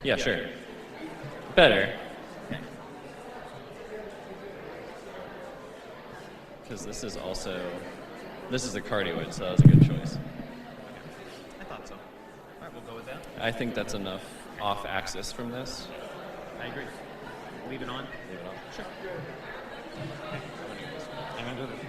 Yeah, sure. Better. Because this is a cardioid, so that was a good choice. I thought so. All right, we'll go with that. I think that's enough off axis from this. I agree. Leave it on. Leave it on. Sure. I'm gonna do this.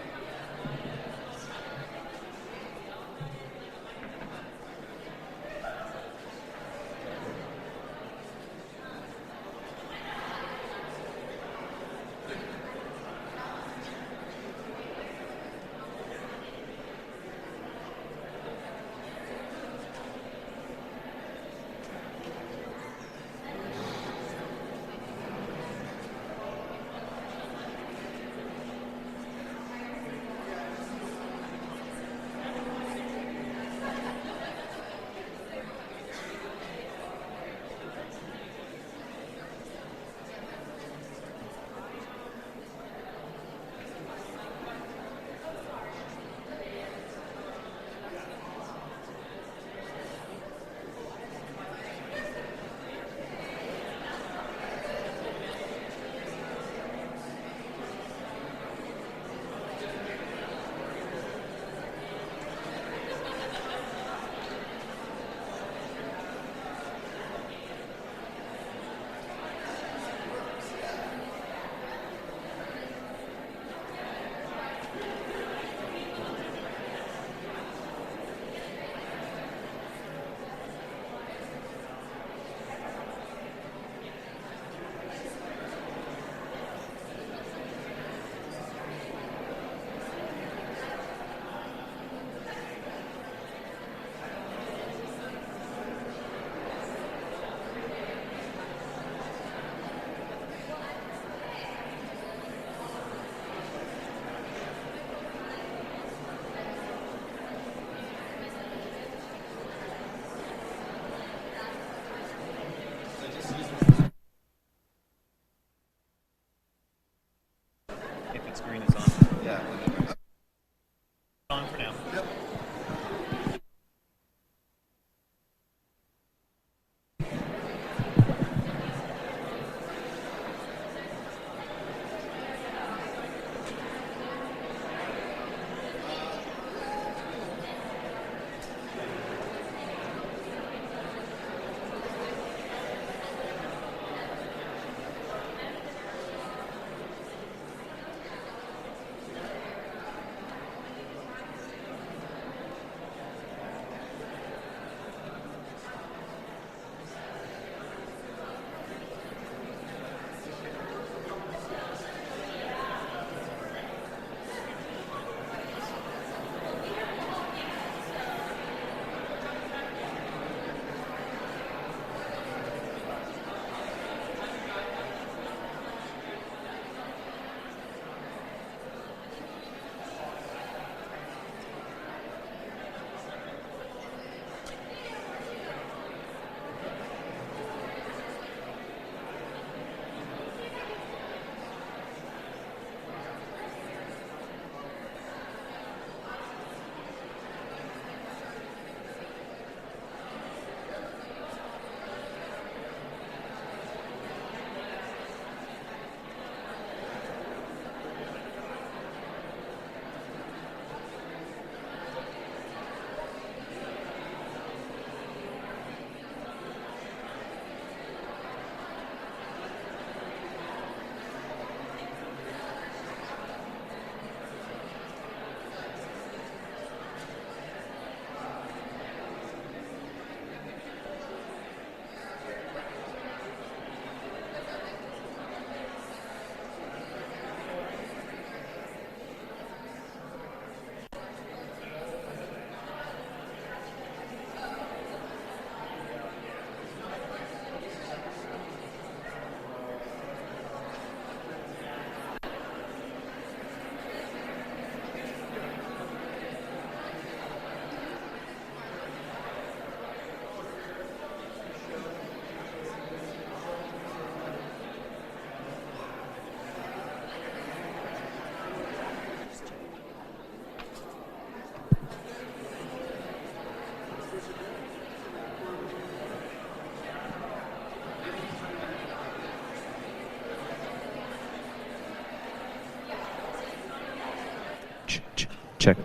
Check.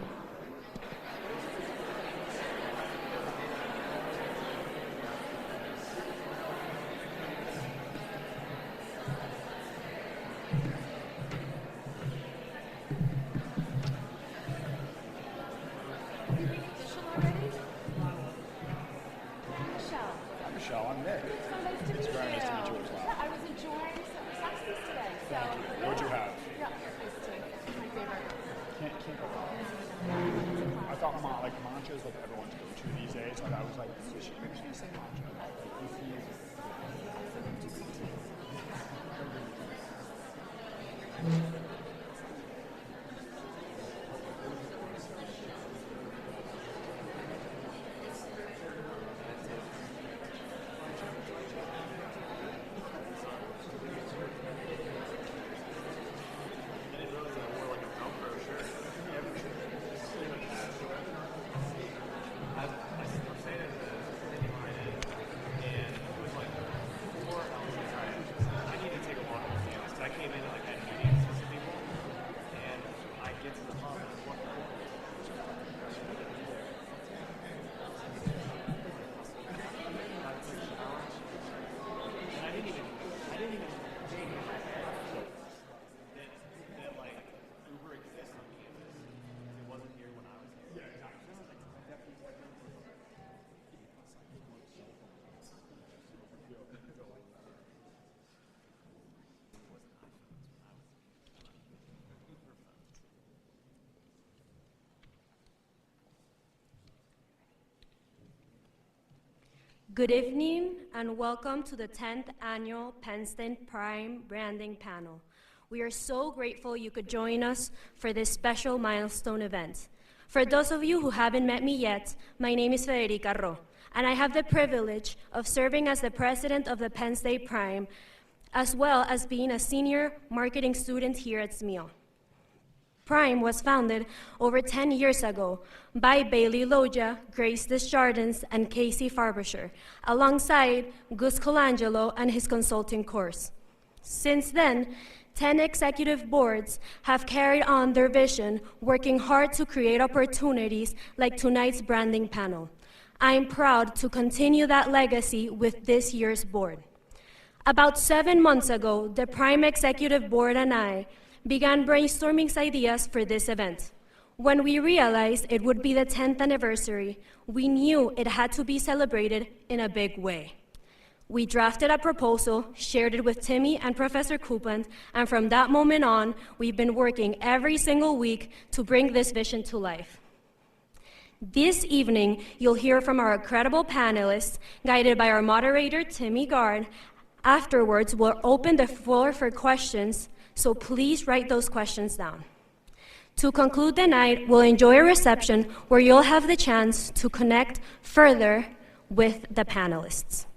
Michelle, I'm Nick. So nice to meet you. very nice to meet you as well. Yeah, I was enjoying some Texas today. So, What'd you have? Yeah, nice too. My favorite. Can't go wrong. I thought mancha is what everyone's go-to these days. Like I was like, maybe she should say mancha. Good evening and welcome to the 10th Annual Penn State Prime Branding Panel. We are so grateful you could join us for this special milestone event. For those of you who haven't met me yet, my name is Federica Ro, and I have the privilege of serving as the president of the Penn State Prime, as well as being a senior marketing student here at SMEO. Prime was founded over 10 years ago by Bailey Loja, Grace Desjardins, and Casey Frobisher, alongside Gus Colangelo and his consulting course. Since then, 10 executive boards have carried on their vision, working hard to create opportunities like tonight's branding panel. I am proud to continue that legacy with this year's board. About 7 months ago, the Prime Executive Board and I began brainstorming ideas for this event. When we realized it would be the 10th anniversary, we knew it had to be celebrated in a big way. We drafted a proposal, shared it with Timmy and Professor Coupland, and from that moment on, we've been working every single week to bring this vision to life. This evening, you'll hear from our incredible panelists, guided by our moderator, Timmy Gard. Afterwards, we'll open the floor for questions, so please write those questions down. To conclude the night, we'll enjoy a reception where you'll have the chance to connect further with the panelists.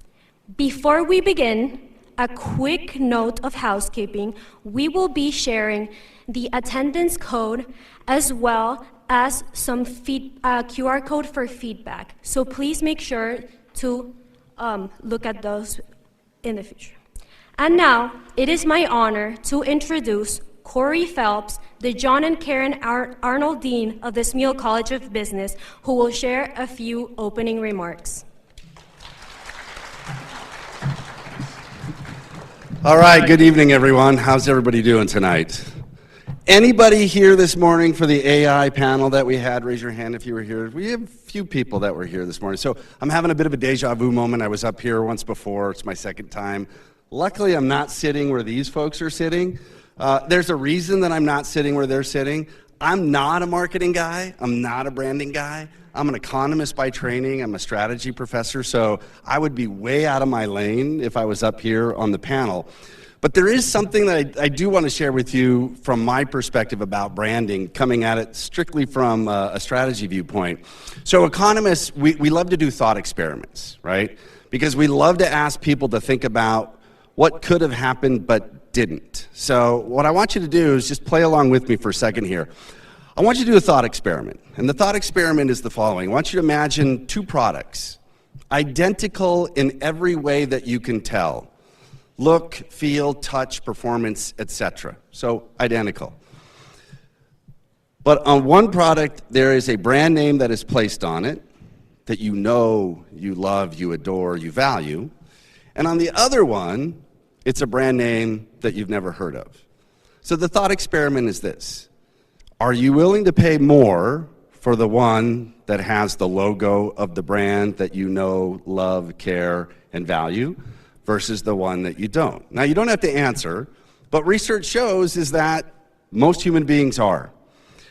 Before we begin, a quick note of housekeeping. We will be sharing the attendance code as well as some QR code for feedback. So please make sure to look at those in the future. And now, it is my honor to introduce Corey Phelps, the John and Karen Arnold Dean of the SMEO College of Business, who will share a few opening remarks. All right, good evening, everyone. How's everybody doing tonight? Anybody here this morning for the AI panel that we had? Raise your hand if you were here. We have a few people that were here this morning. So I'm having a bit of a deja vu moment. I was up here once before. It's my second time. Luckily, I'm not sitting where these folks are sitting. There's a reason that I'm not sitting where they're sitting. I'm not a marketing guy. I'm not a branding guy. I'm an economist by training. I'm a strategy professor, so I would be way out of my lane if I was up here on the panel. But there is something that I do want to share with you from my perspective about branding, coming at it strictly from a strategy viewpoint. So economists, we love to do thought experiments, right? Because we love to ask people to think about what could have happened but didn't. So what I want you to do is just play along with me for a second here. I want you to do a thought experiment. And the thought experiment is the following. I want you to imagine two products, identical in every way that you can tell. Look, feel, touch, performance, etc. So identical. But on one product, there is a brand name that is placed on it that you know, you love, you adore, you value. And on the other one, it's a brand name that you've never heard of. So the thought experiment is this. Are you willing to pay more for the one that has the logo of the brand that you know, love, care, and value versus the one that you don't? Now, you don't have to answer, but research shows is that most human beings are.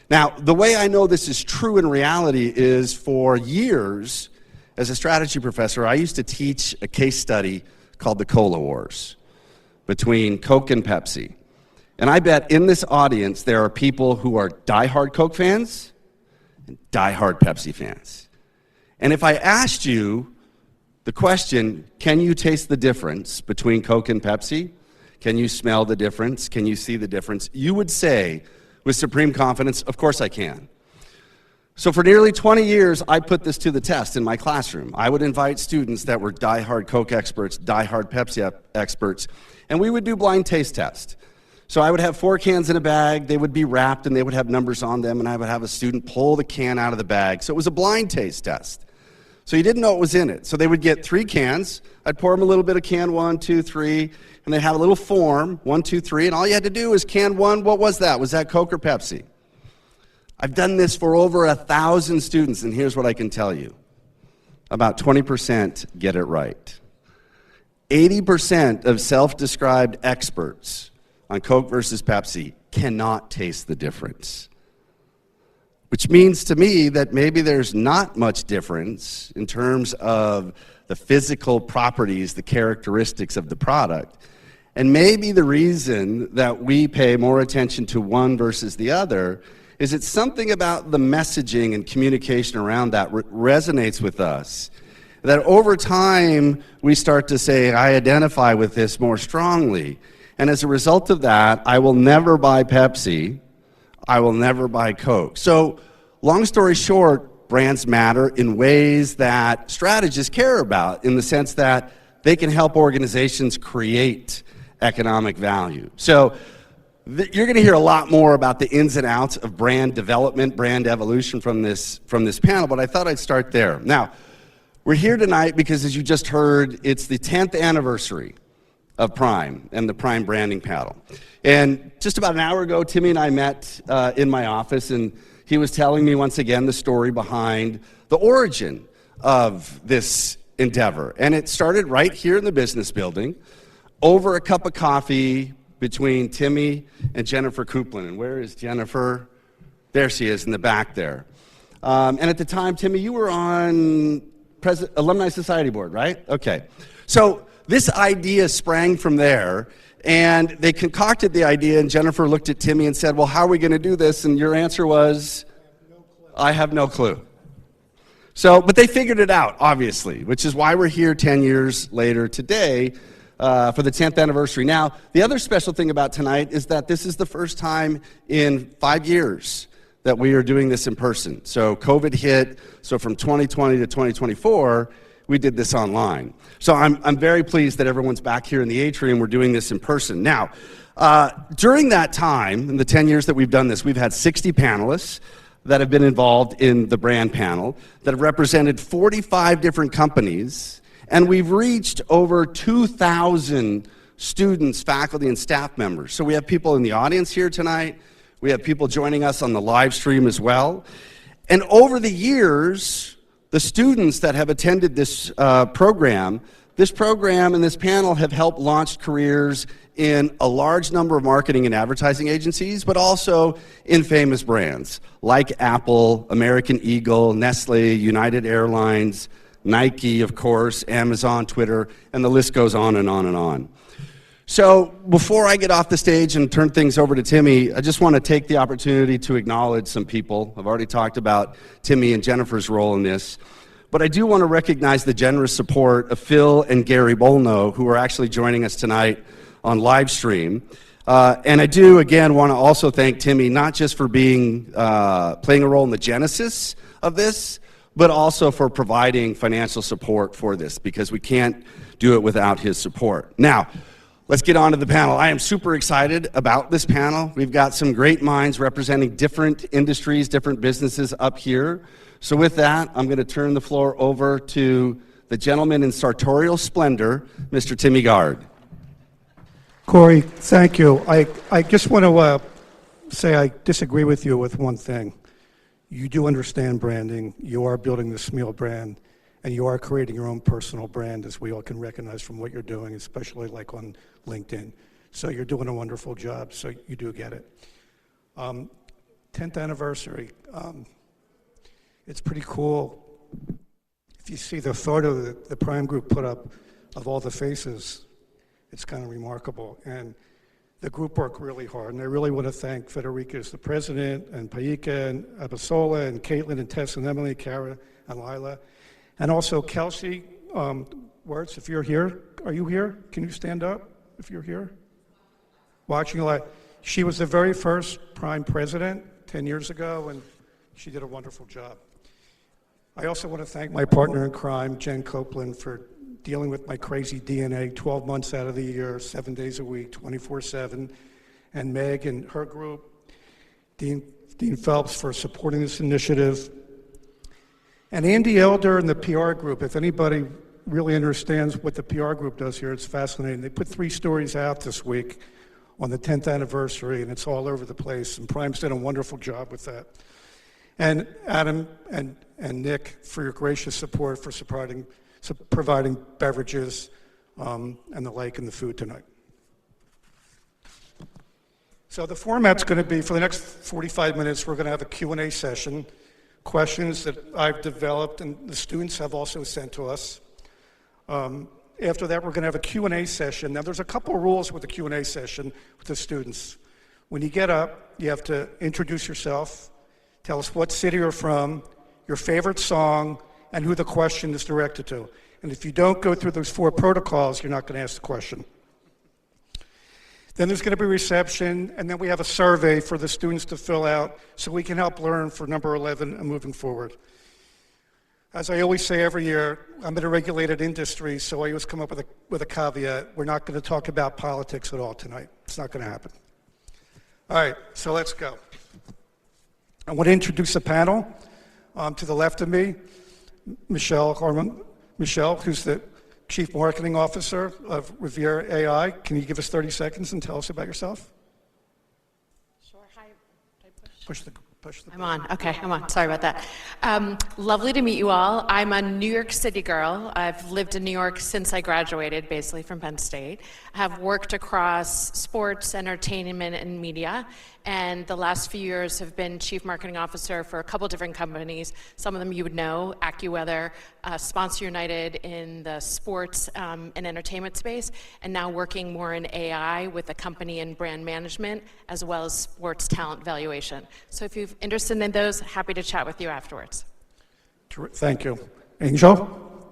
Now, the way I know this is true in reality is for years, as a strategy professor, I used to teach a case study called the Cola Wars between Coke and Pepsi. And I bet in this audience there are people who are diehard Coke fans and diehard Pepsi fans. And if I asked you the question, can you taste the difference between Coke and Pepsi? Can you smell the difference? Can you see the difference? You would say, with supreme confidence, of course I can. So for nearly 20 years, I put this to the test in my classroom. I would invite students that were diehard Coke experts, diehard Pepsi experts, and we would do blind taste tests. So I would have 4 cans in a bag, they would be wrapped and they would have numbers on them, and I would have a student pull the can out of the bag. So it was a blind taste test. So you didn't know what was in it. So they would get 3 cans, I'd pour them a little bit of can 1, 2, 3, and they'd have a little form, 1, 2, 3, and all you had to do is can 1, what was that? Was that Coke or Pepsi? I've done this for over 1,000 students, and here's what I can tell you. About 20% get it right. 80% of self-described experts on Coke versus Pepsi cannot taste the difference. Which means to me that maybe there's not much difference in terms of the physical properties, the characteristics of the product. And maybe the reason that we pay more attention to one versus the other is it's something about the messaging and communication around that resonates with us. That over time, we start to say, I identify with this more strongly. And as a result of that, I will never buy Pepsi. I will never buy Coke. So, long story short, brands matter in ways that strategists care about, in the sense that they can help organizations create economic value. So, you're going to hear a lot more about the ins and outs of brand development, brand evolution from this panel, but I thought I'd start there. Now, we're here tonight because, as you just heard, it's the 10th anniversary of Prime and the Prime branding panel. And just about an hour ago, Timmy and I met in my office, and he was telling me once again the story behind the origin of this endeavor. And it started right here in the business building over a cup of coffee between Timmy and Jennifer Coupland. And where is Jennifer? There she is in the back there. And at the time, Timmy, you were on Alumni Society Board, right? Okay. So this idea sprang from there, and they concocted the idea, and Jennifer looked at Timmy and said, well, how are we going to do this? And your answer was, I have no clue. So, but they figured it out, obviously, which is why we're here 10 years later today for the 10th anniversary. Now, the other special thing about tonight is that this is the first time in 5 years that we are doing this in person. So COVID hit, so from 2020 to 2024, we did this online. So I'm very pleased that everyone's back here in the atrium. We're doing this in person. Now, during that time, in the 10 years that we've done this, we've had 60 panelists that have been involved in the brand panel that have represented 45 different companies, and we've reached over 2,000 students, faculty, and staff members. So we have people in the audience here tonight. We have people joining us on the live stream as well. And over the years, the students that have attended this program and this panel have helped launch careers in a large number of marketing and advertising agencies, but also in famous brands like Apple, American Eagle, Nestle, United Airlines, Nike, of course, Amazon, Twitter, and the list goes on and on and on. So before I get off the stage and turn things over to Timmy, I just want to take the opportunity to acknowledge some people. I've already talked about Timmy and Jennifer's role in this, but I do want to recognize the generous support of Phil and Gary Bolno, who are actually joining us tonight on live stream. And I do, again, want to also thank Timmy, not just for playing a role in the genesis of this, but also for providing financial support for this, because we can't do it without his support. Now, Let's get on to the panel. I am super excited about this panel. We've got some great minds representing different industries, different businesses up here. So with that, I'm going to turn the floor over to the gentleman in sartorial splendor, Mr. Timmy Gard. Corey, thank you. I just want to say I disagree with you with one thing. You do understand branding. You are building the Smeal brand, and you are creating your own personal brand, as we all can recognize from what you're doing, especially like on LinkedIn. So you're doing a wonderful job, so you do get it. 10th anniversary. It's pretty cool. If you see the photo that the Prime Group put up of all the faces, it's kind of remarkable. And the group worked really hard, and I really want to thank Federica as the president, and Paika, and Abasola, and Caitlin, and Tess, and Emily, Kara, and Lila. And also Kelsey Wertz, if you're here. Are you here? Can you stand up if you're here? Watching live. She was the very first Prime president 10 years ago, and she did a wonderful job. I also want to thank my partner in crime, Jen Copeland, for dealing with my crazy DNA 12 months out of the year, 7 days a week, 24/7, and Meg and her group, Dean Phelps for supporting this initiative, and Andy Elder and the PR group. If anybody really understands what the PR group does here, it's fascinating. They put 3 stories out this week on the 10th anniversary, and it's all over the place, and Prime's did a wonderful job with that. And Adam and Nick, for your gracious support for providing beverages and the like and the food tonight. So the format's going to be, for the next 45 minutes, we're going to have a Q&A session, questions that I've developed and the students have also sent to us. After that, we're going to have a Q&A session. Now, there's a couple of rules with the Q&A session with the students. When you get up, you have to introduce yourself, tell us what city you're from, your favorite song, and who the question is directed to. And if you don't go through those 4 protocols, you're not going to ask the question. Then there's going to be reception, and then we have a survey for the students to fill out so we can help learn for number 11 and moving forward. As I always say every year, I'm in a regulated industry, so I always come up with a caveat. We're not going to talk about politics at all tonight. It's not going to happen. All right, so let's go. I want to introduce the panel. To the left of me, Michelle, who's the Chief Marketing Officer of Riviera AI. Can you give us 30 seconds and tell us about yourself? Sure. Hi. Push the I'm on. Okay, I'm on. Sorry about that. Lovely to meet you all. I'm a New York City girl. I've lived in New York since I graduated, basically from Penn State. I have worked across sports, entertainment, and media. And the last few years have been Chief Marketing Officer for a couple different companies. Some of them you would know, AccuWeather, Sponsor United in the sports and entertainment space, and now working more in AI with a company in brand management, as well as sports talent valuation. So if you're interested in those, happy to chat with you afterwards. Thank you. Angel?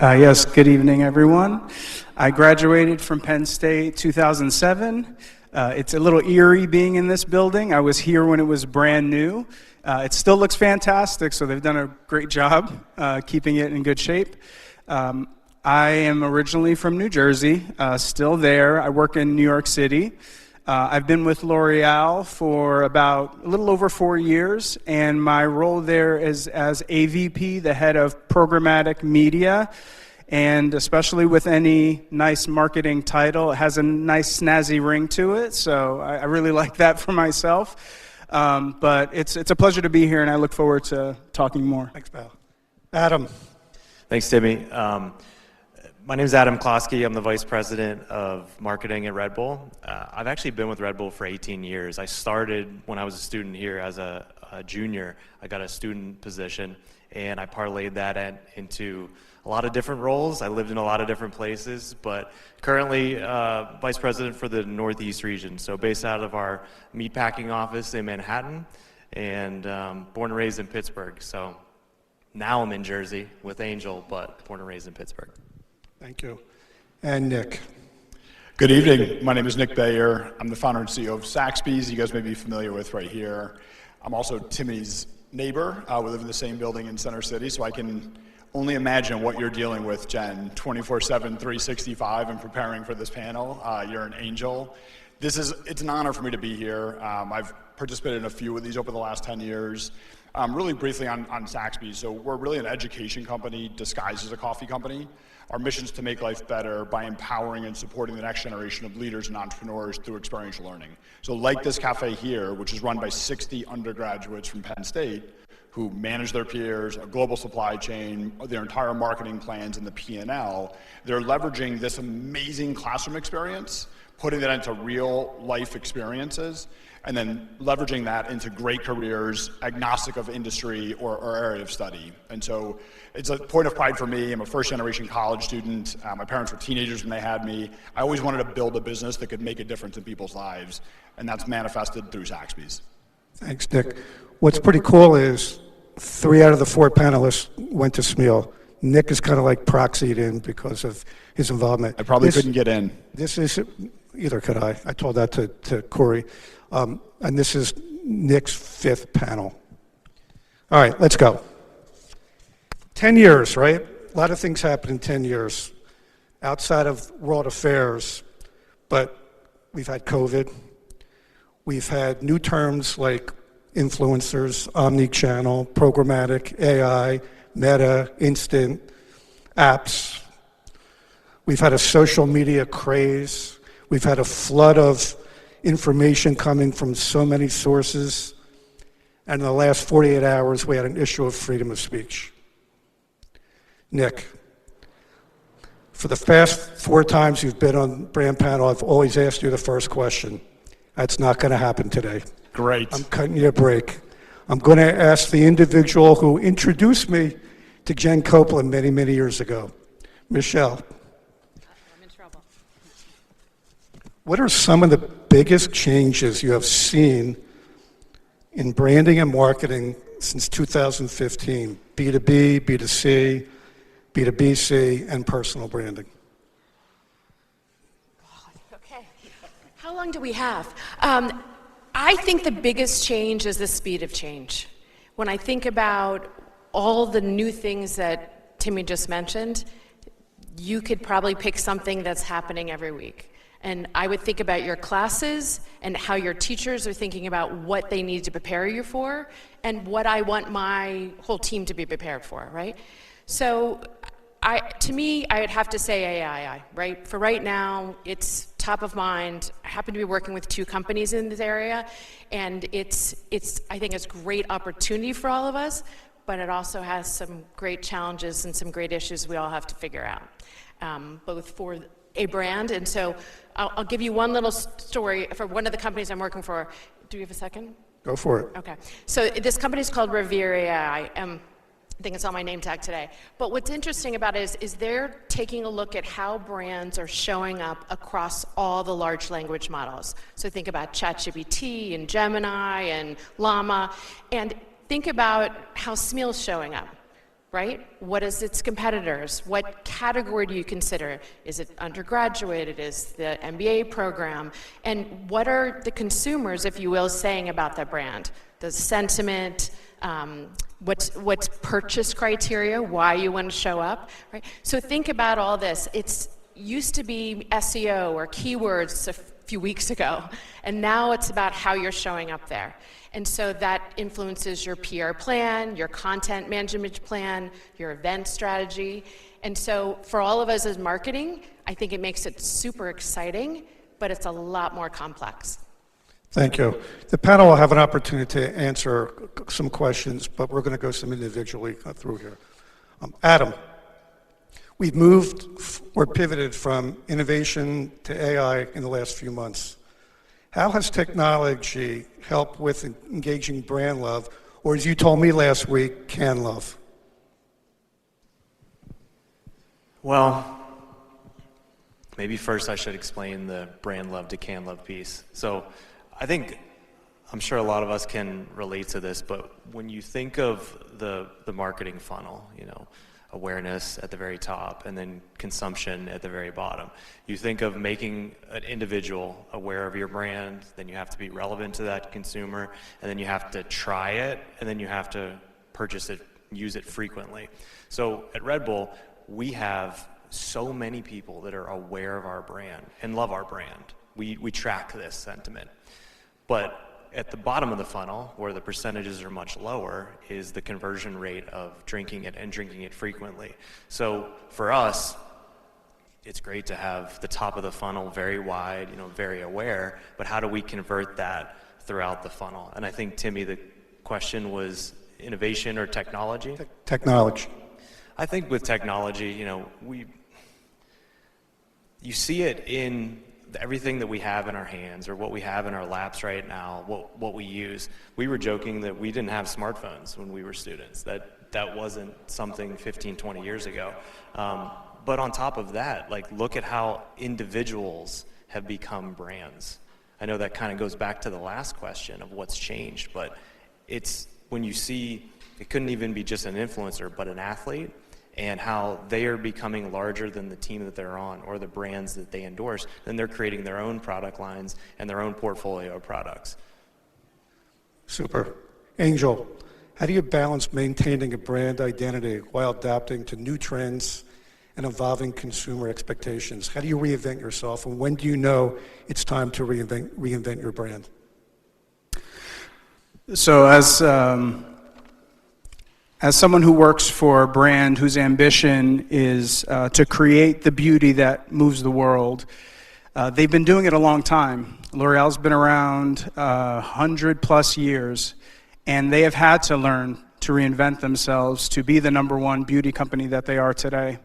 Yes, good evening, everyone. I graduated from Penn State 2007. It's a little eerie being in this building. I was here when it was brand new. It still looks fantastic, so they've done a great job keeping it in good shape. I am originally from New Jersey, still there. I work in New York City. I've been with L'Oreal for about a little over 4 years, and my role there is as AVP, the head of programmatic media. And especially with any nice marketing title, it has a nice snazzy ring to it, so I really like that for myself. But it's a pleasure to be here, and I look forward to talking more. Thanks, pal. Adam. Thanks, Timmy. My name is Adam Klosky. I'm the Vice President of Marketing at Red Bull. I've actually been with Red Bull for 18 years. I started when I was a student here as a junior. I got a student position, and I parlayed that into a lot of different roles. I lived in a lot of different places, but currently Vice President for the Northeast region. So based out of our meatpacking office in Manhattan, and born and raised in Pittsburgh. So now I'm in Jersey with Angel, but born and raised in Pittsburgh. Thank you. And Nick. Good evening. My name is Nick Bayer. I'm the founder and CEO of Saxby's, you guys may be familiar with right here. I'm also Timmy's neighbor. We live in the same building in Center City, so I can only imagine what you're dealing with, Jen, 24/7, 365, and preparing for this panel. You're an angel. It's an honor for me to be here. I've participated in a few of these over the last 10 years. Really briefly on Zaxby's. So we're really an education company disguised as a coffee company. Our mission is to make life better by empowering and supporting the next generation of leaders and entrepreneurs through experiential learning. So like this cafe here, which is run by 60 undergraduates from Penn State, who manage their peers, a global supply chain, their entire marketing plans, and the P&L, they're leveraging this amazing classroom experience, putting that into real life experiences, and then leveraging that into great careers, agnostic of industry or area of study. And so it's a point of pride for me. I'm a first-generation college student. My parents were teenagers when they had me. I always wanted to build a business that could make a difference in people's lives, and that's manifested through Zaxby's. Thanks, Nick. What's pretty cool is 3 out of the 4 panelists went to Smeal. Nick is kind of like proxied in because of his involvement. I probably couldn't get in. This is, either could I. I told that to Corey. And this is Nick's 5th panel. All right, let's go. 10 years, right? A lot of things happened in 10 years outside of world affairs, but we've had COVID. We've had new terms like influencers, omni-channel, programmatic, AI, meta, instant, apps. We've had a social media craze. We've had a flood of information coming from so many sources. And in the last 48 hours, we had an issue of freedom of speech. Nick, for the past 4 times you've been on Brand Panel, I've always asked you the first question. That's not going to happen today. Great. I'm cutting you a break. I'm going to ask the individual who introduced me to Jen Copeland many, many years ago, Michelle. I'm in trouble. What are some of the biggest changes you have seen in branding and marketing since 2015? B2B, B2C, B2BC, and personal branding. Okay. How long do we have? I think the biggest change is the speed of change. When I think about all the new things that Timmy just mentioned, you could probably pick something that's happening every week. And I would think about your classes and how your teachers are thinking about what they need to prepare you for and what I want my whole team to be prepared for, right? So to me, I would have to say AI, right? For right now, it's top of mind. I happen to be working with 2 companies in this area, and I think it's a great opportunity for all of us, but it also has some great challenges and some great issues we all have to figure out, both for a brand. And so I'll give you one little story for one of the companies I'm working for. Do you have a second? Go for it. Okay. So this company is called Revere AI. I think it's on my name tag today. But what's interesting about it is they're taking a look at how brands are showing up across all the large language models. So think about ChatGPT and Gemini and Llama, and think about how Smeal's showing up, right? What is its competitors? What category do you consider? Is it undergraduate? Is the MBA program? And what are the consumers, if you will, saying about that brand? The sentiment, what's purchase criteria, why you want to show up, right? So think about all this. It's used to be SEO or keywords a few weeks ago, and now it's about how you're showing up there. And so that influences your PR plan, your content management plan, your event strategy. And so for all of us as marketing, I think it makes it super exciting, but it's a lot more complex. Thank you. The panel will have an opportunity to answer some questions, but we're going to go some individually through here. Adam, we've moved or pivoted from innovation to AI in the last few months. How has technology helped with engaging brand love, or as you told me last week, can love? Well, maybe first I should explain the brand love to can love piece. So I'm sure a lot of us can relate to this, but when you think of the marketing funnel, awareness at the very top and then consumption at the very bottom, you think of making an individual aware of your brand, then you have to be relevant to that consumer, and then you have to try it, and then you have to purchase it use it frequently. So at Red Bull, we have so many people that are aware of our brand and love our brand. We track this sentiment. But at the bottom of the funnel, where the percentages are much lower, is the conversion rate of drinking it and drinking it frequently. So for us, it's great to have the top of the funnel very wide, very aware, but how do we convert that throughout the funnel? And I think, Timmy, the question was innovation or technology? Technology. I think with technology, you see it in everything that we have in our hands or what we have in our laps right now, what we use. We were joking that we didn't have smartphones when we were students. That wasn't something 15, 20 years ago. But on top of that, look at how individuals have become brands. I know that kind of goes back to the last question of what's changed, but it's when you see, it couldn't even be just an influencer, but an athlete, and how they are becoming larger than the team that they're on or the brands that they endorse, then they're creating their own product lines and their own portfolio of products. Super. Angel, how do you balance maintaining a brand identity while adapting to new trends and evolving consumer expectations? How do you reinvent yourself, and when do you know it's time to reinvent your brand? So as someone who works for a brand whose ambition is to create the beauty that moves the world, they've been doing it a long time. L'Oreal's been around 100+ years, and they have had to learn to reinvent themselves to be the #1 beauty company that they are today.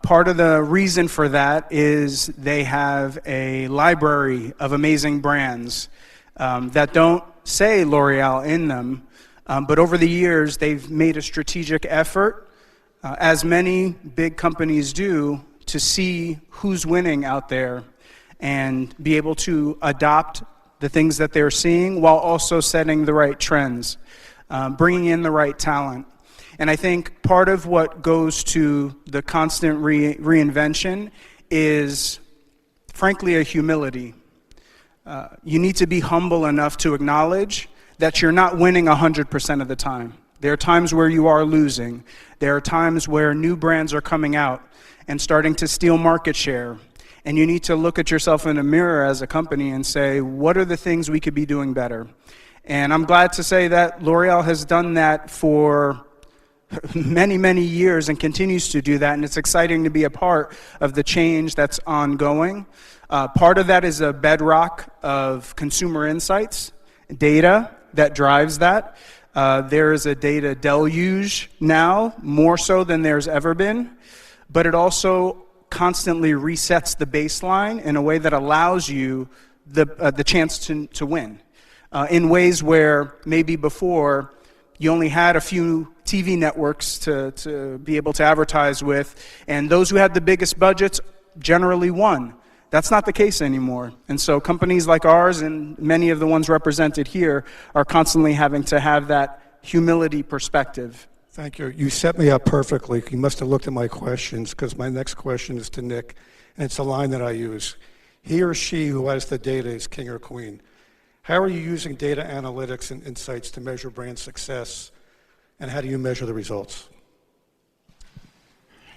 Part of the reason for that is they have a library of amazing brands that don't say L'Oreal in them, but over the years they've made a strategic effort, as many big companies do, to see who's winning out there and be able to adopt the things that they're seeing while also setting the right trends, bringing in the right talent. And I think part of what goes to the constant reinvention is, frankly, a humility. You need to be humble enough to acknowledge that you're not winning 100% of the time. There are times where you are losing. There are times where new brands are coming out and starting to steal market share. And you need to look at yourself in a mirror as a company and say, what are the things we could be doing better? And I'm glad to say that L'Oreal has done that for many, many years and continues to do that, and it's exciting to be a part of the change that's ongoing. Part of that is a bedrock of consumer insights, data that drives that. There is a data deluge now, more so than there's ever been, but it also constantly resets the baseline in a way that allows you the chance to win, in ways where maybe before you only had a few TV networks to be able to advertise with, and those who had the biggest budgets generally won. That's not the case anymore. And so companies like ours and many of the ones represented here are constantly having to have that humility perspective. Thank you. You set me up perfectly. You must have looked at my questions, because my next question is to Nick, and it's a line that I use. He or she who has the data is king or queen. How are you using data analytics and insights to measure brand success, and how do you measure the results?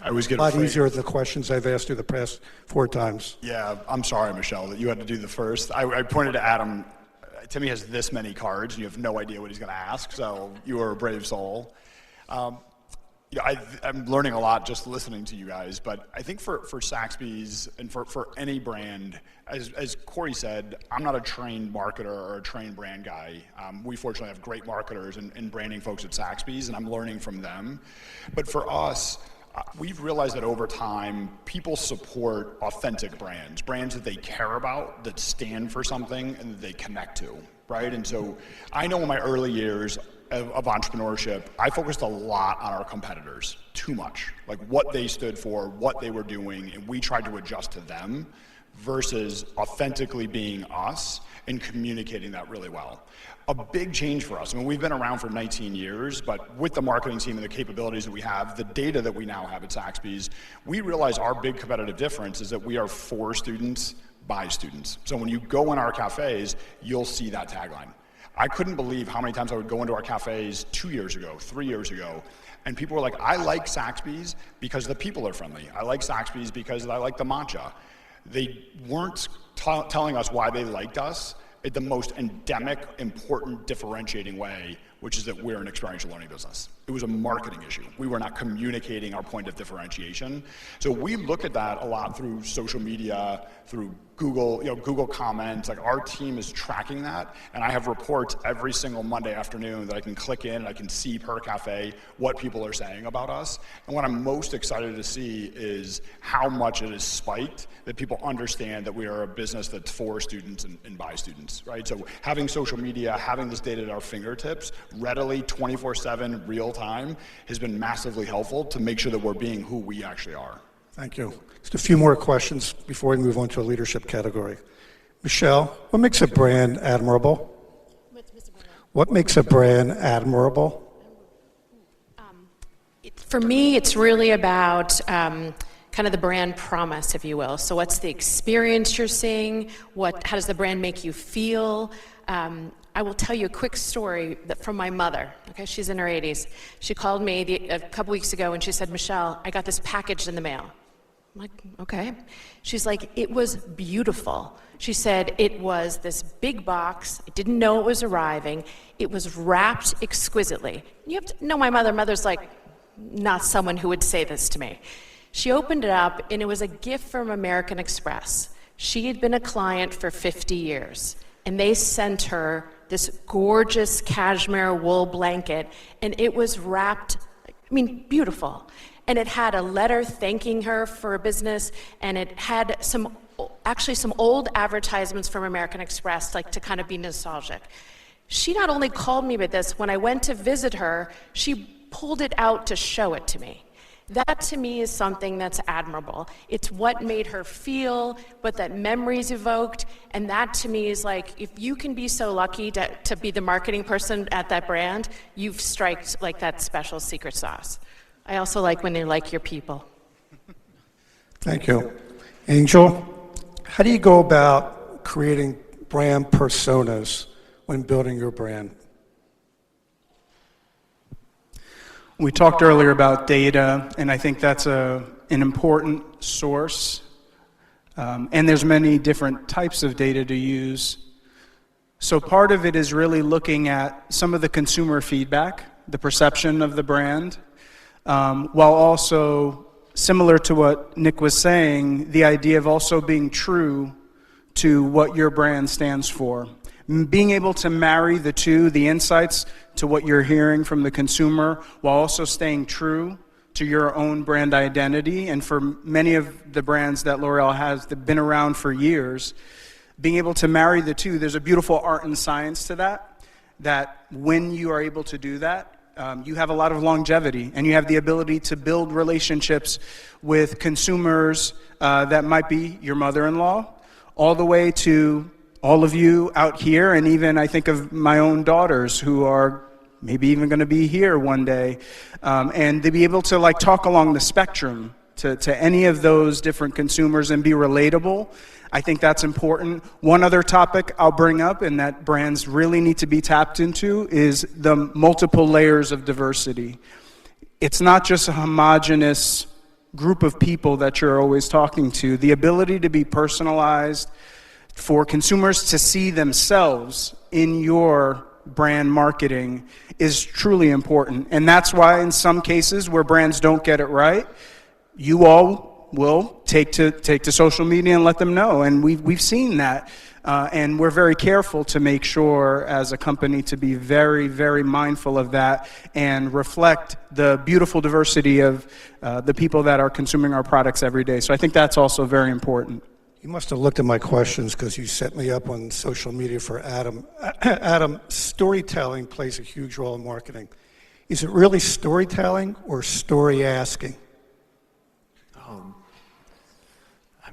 I always get a lot afraid. Easier than the questions I've asked you the past 4 times. Yeah, I'm sorry, Michelle, that you had to do the first. I pointed to Adam. Timmy has this many cards, and you have no idea what he's going to ask, so you are a brave soul. I'm learning a lot just listening to you guys, but I think for Saxby's and for any brand, as Corey said, I'm not a trained marketer or a trained brand guy. We fortunately have great marketers and branding folks at Saxby's, and I'm learning from them. But for us, we've realized that over time, people support authentic brands that they care about, that stand for something, and that they connect to, right? And so I know in my early years of entrepreneurship, I focused a lot on our competitors, too much. Like what they stood for, what they were doing, and we tried to adjust to them versus authentically being us and communicating that really well. A big change for us. I mean, we've been around for 19 years, but with the marketing team and the capabilities that we have, the data that we now have at Saxby's, we realize our big competitive difference is that we are for students, by students. So when you go in our cafes, you'll see that tagline. I couldn't believe how many times I would go into our cafes 2 years ago, 3 years ago, and people were like, I like Saxby's because the people are friendly. I like Saxby's because I like the matcha. They weren't telling us why they liked us in the most endemic, important, differentiating way, which is that we're an experiential learning business. It was a marketing issue. We were not communicating our point of differentiation. So we look at that a lot through social media, through Google, Google comments. Like, our team is tracking that, and I have reports every single Monday afternoon that I can click in and I can see per cafe what people are saying about us. And what I'm most excited to see is how much it has spiked, that people understand that we are a business that's for students and by students, right? So having social media, having this data at our fingertips, readily 24/7, real time, has been massively helpful to make sure that we're being who we actually are. Thank you. Just a few more questions before we move on to a leadership category. Michelle, what makes a brand admirable? What makes a brand admirable? For me, it's really about kind of the brand promise, if you will. So what's the experience you're seeing? How does the brand make you feel? I will tell you a quick story from my mother. Okay, she's in her 80s. She called me a couple weeks ago and she said, Michelle, I got this package in the mail. I'm like, okay. She's like, it was beautiful. She said it was this big box. I didn't know it was arriving. It was wrapped exquisitely. You have to know my mother. Mother's like not someone who would say this to me. She opened it up and it was a gift from American Express. She had been a client for 50 years and they sent her this gorgeous cashmere wool blanket, and it was wrapped, beautiful. And it had a letter thanking her for a business, and it had some old advertisements from American Express, like to kind of be nostalgic. She not only called me with this, when I went to visit her, she pulled it out to show it to me. That to me is something that's admirable. It's what made her feel, what that memories evoked, and that to me is like, if you can be so lucky to be the marketing person at that brand, you've striked like that special secret sauce. I also like when they like your people. Thank you. Angel, how do you go about creating brand personas when building your brand? We talked earlier about data, and I think that's an important source. And there's many different types of data to use. So part of it is really looking at some of the consumer feedback, the perception of the brand, while also, similar to what Nick was saying, the idea of also being true to what your brand stands for. Being able to marry the two, the insights to what you're hearing from the consumer, while also staying true to your own brand identity. And for many of the brands that L'Oreal has that have been around for years, being able to marry the two, there's a beautiful art and science to that when you are able to do that, you have a lot of longevity, and you have the ability to build relationships with consumers that might be your mother-in-law, all the way to all of you out here, and even I think of my own daughters who are maybe even going to be here one day, and to be able to like talk along the spectrum to any of those different consumers and be relatable. I think that's important. One other topic I'll bring up, and that brands really need to be tapped into, is the multiple layers of diversity. It's not just a homogenous group of people that you're always talking to. The ability to be personalized, for consumers to see themselves in your brand marketing is truly important. And that's why in some cases where brands don't get it right, you all will take to social media and let them know. And we've seen that. And we're very careful to make sure as a company to be very, very mindful of that and reflect the beautiful diversity of the people that are consuming our products every day. So I think that's also very important. You must have looked at my questions because you set me up on social media for Adam. Adam, storytelling plays a huge role in marketing. Is it really storytelling or story asking?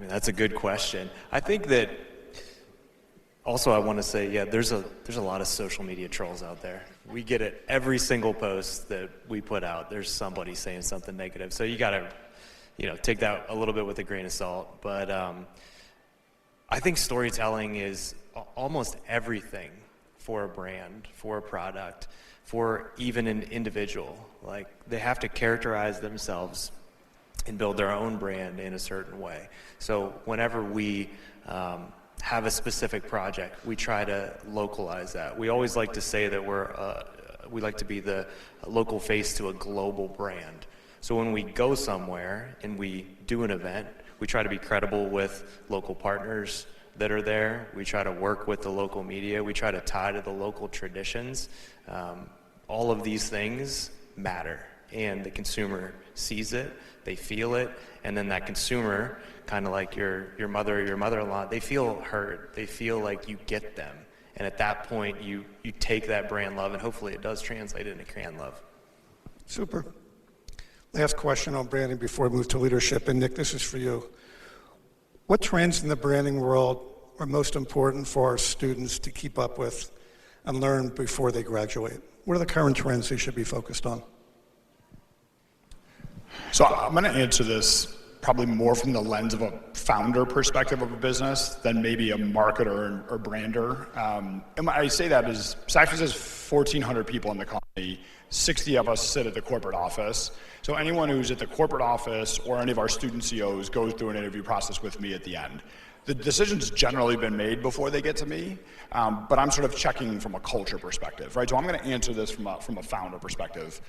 That's a good question. I think that also I want to say, there's a lot of social media trolls out there. We get it every single post that we put out. There's somebody saying something negative. So you got to, take that a little bit with a grain of salt. But I think storytelling is almost everything for a brand, for a product, for even an individual. Like, they have to characterize themselves and build their own brand in a certain way. So whenever we have a specific project, we try to localize that. We always like to say that we like to be the local face to a global brand. So when we go somewhere and we do an event, we try to be credible with local partners that are there. We try to work with the local media. We try to tie to the local traditions. All of these things matter, and the consumer sees it, they feel it, and then that consumer, kind of like your mother or your mother-in-law, they feel heard. They feel like you get them. And at that point, you take that brand love, and hopefully it does translate into brand love. Super. Last question on branding before we move to leadership. And Nick, this is for you. What trends in the branding world are most important for our students to keep up with and learn before they graduate? What are the current trends they should be focused on? So I'm going to answer this probably more from the lens of a founder perspective of a business than maybe a marketer or brander. And I say that is, Saxby's has 1,400 people in the company. 60 of us sit at the corporate office. So anyone who's at the corporate office or any of our student CEOs goes through an interview process with me at the end. The decision's generally been made before they get to me, but I'm sort of checking from a culture perspective, right? So I'm going to answer this from a founder perspective.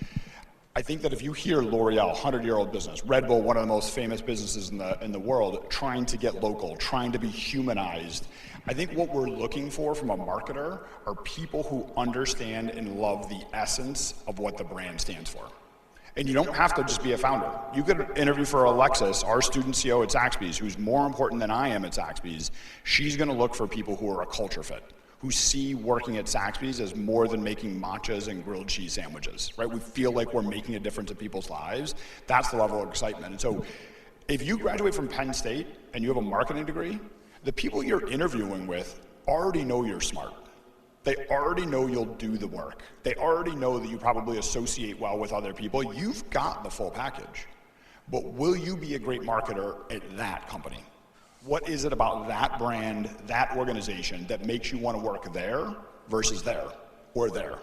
I think that if you hear L'Oreal, 100-year-old business, Red Bull, one of the most famous businesses in the world, trying to get local, trying to be humanized, I think what we're looking for from a marketer are people who understand and love the essence of what the brand stands for. And you don't have to just be a founder. You could interview for Alexis, our student CEO at Saxby's, who's more important than I am at Saxby's. She's going to look for people who are a culture fit, who see working at Saxby's as more than making matchas and grilled cheese sandwiches, right? We feel like we're making a difference in people's lives. That's the level of excitement. And so if you graduate from Penn State and you have a marketing degree, the people you're interviewing with already know you're smart. They already know you'll do the work. They already know that you probably associate well with other people. You've got the full package. But will you be a great marketer at that company? What is it about that brand, that organization, that makes you want to work there versus there or there?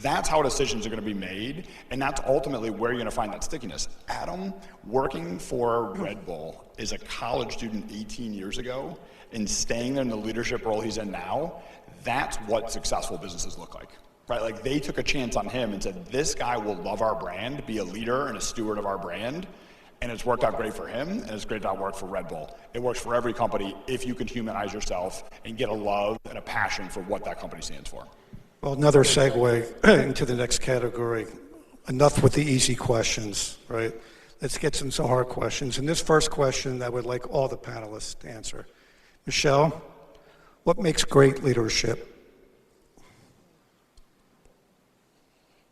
That's how decisions are going to be made, and that's ultimately where you're going to find that stickiness. Adam, working for Red Bull, is a college student 18 years ago, and staying there in the leadership role he's in now, that's what successful businesses look like, right? Like, they took a chance on him and said, this guy will love our brand, be a leader and a steward of our brand, and it's worked out great for him, and it's great to work for Red Bull. It works for every company if you can humanize yourself and get a love and a passion for what that company stands for. Well, another segue into the next category. Enough with the easy questions, right? Let's get some hard questions. And this first question, I would like all the panelists to answer. Michelle, what makes great leadership?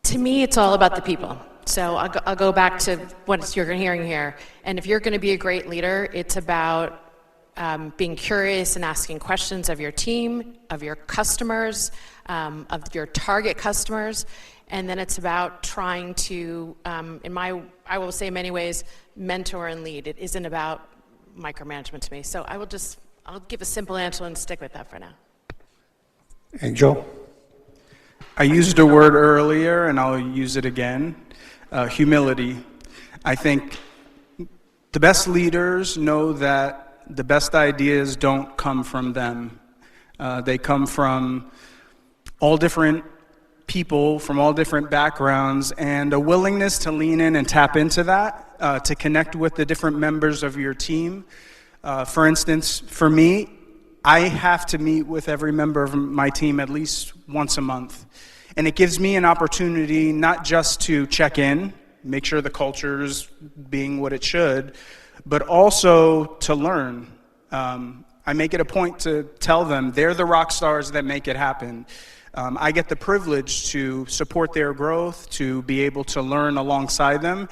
To me, it's all about the people. So I'll go back to what you're hearing here. And if you're going to be a great leader, it's about being curious and asking questions of your team, of your customers, of your target customers. And then it's about trying to, I will say in many ways, mentor and lead. It isn't about micromanagement to me. So I'll give a simple answer and stick with that for now. Angel? I used a word earlier, and I'll use it again, humility. I think the best leaders know that the best ideas don't come from them. They come from all different people, from all different backgrounds, and a willingness to lean in and tap into that, to connect with the different members of your team. For instance, for me, I have to meet with every member of my team at least once a month. And it gives me an opportunity not just to check in, make sure the culture's being what it should, but also to learn. I make it a point to tell them they're the rock stars that make it happen. I get the privilege to support their growth, to be able to learn alongside them.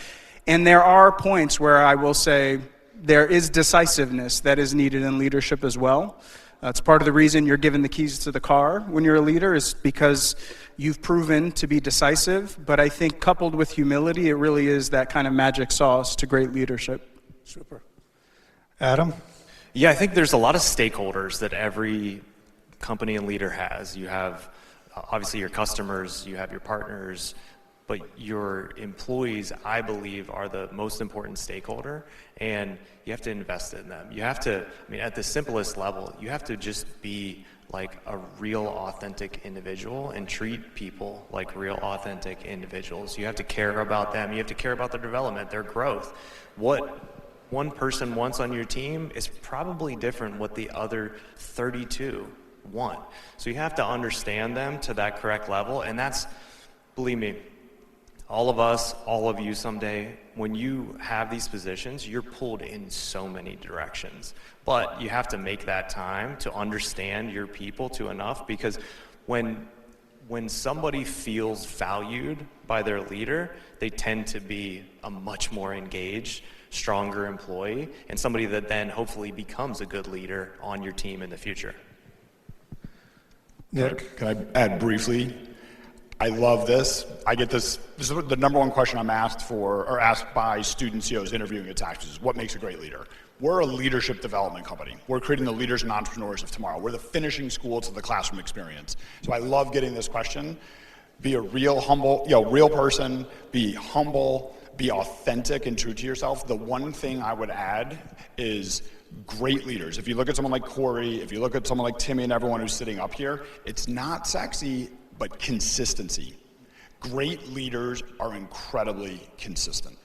And there are points where I will say there is decisiveness that is needed in leadership as well. It's part of the reason you're given the keys to the car when you're a leader, is because you've proven to be decisive. But I think coupled with humility, it really is that kind of magic sauce to great leadership. Super. Adam? Yeah, I think there's a lot of stakeholders that every company and leader has. You have obviously your customers, you have your partners, but your employees, I believe, are the most important stakeholder, and you have to invest in them. You have to, I mean, at the simplest level, you have to just be like a real authentic individual and treat people like real authentic individuals. You have to care about them. You have to care about their development, their growth. What one person wants on your team is probably different what the other 32 want. So you have to understand them to that correct level, and that's, believe me, all of us, all of you someday, when you have these positions, you're pulled in so many directions. But you have to make that time to understand your people to enough, because when somebody feels valued by their leader, they tend to be a much more engaged, stronger employee, and somebody that then hopefully becomes a good leader on your team in the future. Nick? Can I add briefly? I love this. I get this. This is the number one question I'm asked for, or asked by student CEOs interviewing at Taxes, is what makes a great leader? We're a leadership development company. We're creating the leaders and entrepreneurs of tomorrow. We're the finishing school to the classroom experience. So I love getting this question. Be a real humble, real person, be humble, be authentic and true to yourself. The one thing I would add is great leaders. If you look at someone like Corey, if you look at someone like Timmy and everyone who's sitting up here, it's not sexy, but consistency. Great leaders are incredibly consistent.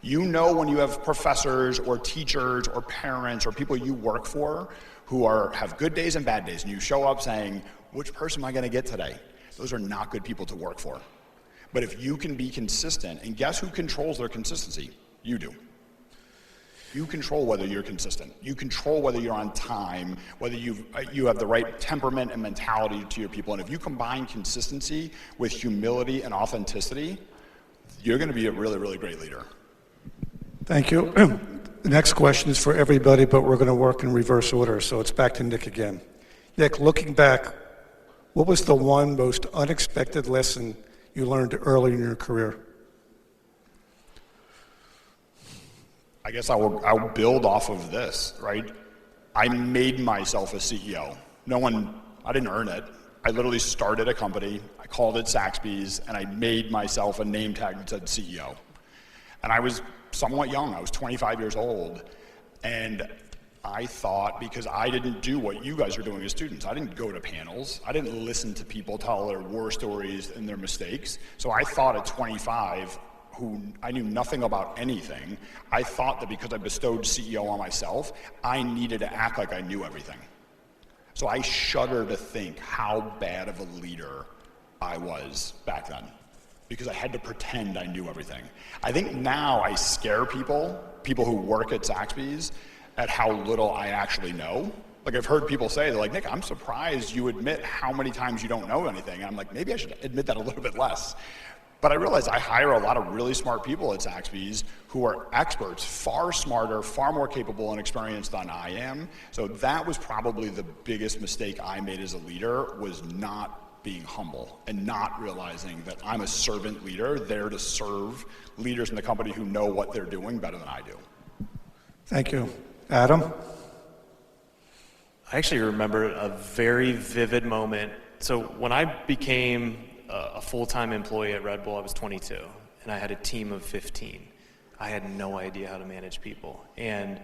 You know when you have professors or teachers or parents or people you work for who have good days and bad days, and you show up saying, which person am I gonna get today? Those are not good people to work for. But if you can be consistent, and guess who controls their consistency? You do. You control whether you're consistent. You control whether you're on time, whether you have the right temperament and mentality to your people. And if you combine consistency with humility and authenticity, you're going to be a really, really great leader. Thank you. The next question is for everybody, but we're going to work in reverse order, so it's back to Nick again. Nick, looking back, what was the one most unexpected lesson you learned early in your career? I guess I'll build off of this, right? I made myself a CEO. I didn't earn it. I literally started a company, I called it Saxby's, and I made myself a name tag that said CEO. And I was somewhat young, I was 25 years old, and I thought, because I didn't do what you guys are doing as students, I didn't go to panels, I didn't listen to people tell their war stories and their mistakes, so I thought at 25, who I knew nothing about anything, I thought that because I bestowed CEO on myself, I needed to act like I knew everything. So I shudder to think how bad of a leader I was back then, because I had to pretend I knew everything. I think now I scare people who work at Saxby's, at how little I actually know. Like I've heard people say, they're like, Nick, I'm surprised you admit how many times you don't know anything. And I'm like, maybe I should admit that a little bit less. But I realize I hire a lot of really smart people at Saxby's who are experts, far smarter, far more capable and experienced than I am. So that was probably the biggest mistake I made as a leader, was not being humble and not realizing that I'm a servant leader there to serve leaders in the company who know what they're doing better than I do. Thank you. Adam? I actually remember a very vivid moment. So when I became a full-time employee at Red Bull, I was 22, and I had a team of 15. I had no idea how to manage people, and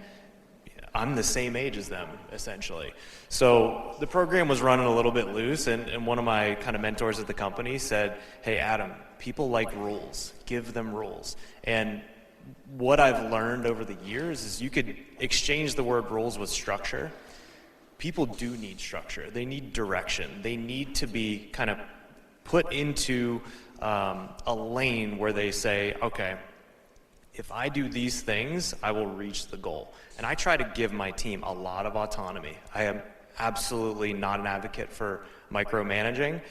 I'm the same age as them, essentially. So the program was running a little bit loose, and one of my kind of mentors at the company said, hey, Adam, people like rules. Give them rules. And what I've learned over the years is you could exchange the word rules with structure. People do need structure. They need direction. They need to be kind of put into a lane where they say, okay, if I do these things, I will reach the goal. And I try to give my team a lot of autonomy. I am absolutely not an advocate for micromanaging.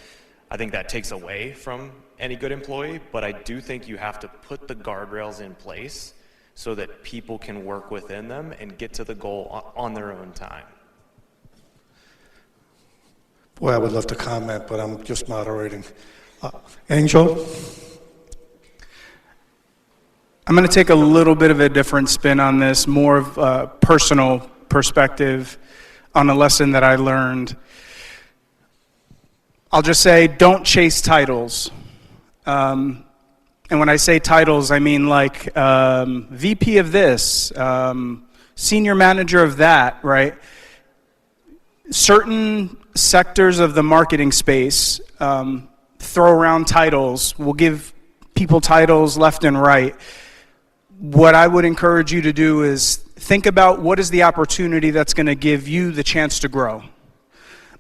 I think that takes away from any good employee, but I do think you have to put the guardrails in place so that people can work within them and get to the goal on their own time. Boy, I would love to comment, but I'm just moderating. Angel? I'm going to take a little bit of a different spin on this, more of a personal perspective on a lesson that I learned. I'll just say, don't chase titles. And when I say titles, I mean like VP of this, senior manager of that, right? Certain sectors of the marketing space throw around titles, will give people titles left and right. What I would encourage you to do is think about what is the opportunity that's going to give you the chance to grow.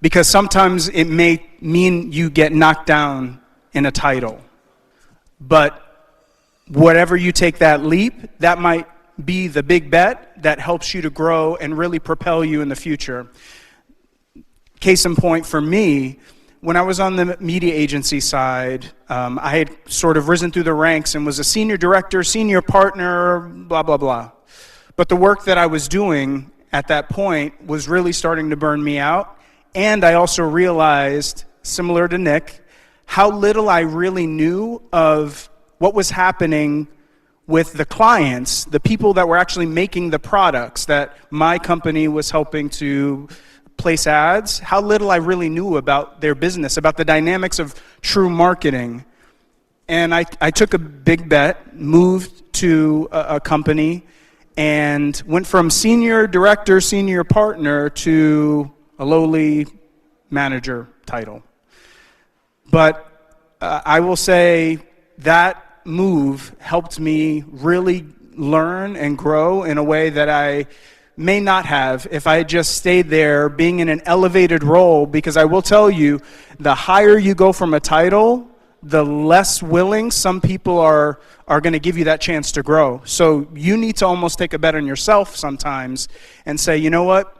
Because sometimes it may mean you get knocked down in a title. But whatever you take that leap, that might be the big bet that helps you to grow and really propel you in the future. Case in point for me, when I was on the media agency side, I had sort of risen through the ranks and was a senior director, senior partner, blah, blah, blah. But the work that I was doing at that point was really starting to burn me out. And I also realized, similar to Nick, how little I really knew of what was happening with the clients, the people that were actually making the products that my company was helping to place ads, how little I really knew about their business, about the dynamics of true marketing. And I took a big bet, moved to a company, and went from senior director, senior partner to a lowly manager title. But I will say that move helped me really learn and grow in a way that I may not have if I had just stayed there being in an elevated role, because I will tell you, the higher you go from a title, the less willing some people are going to give you that chance to grow. So you need to almost take a bet on yourself sometimes and say, you know what,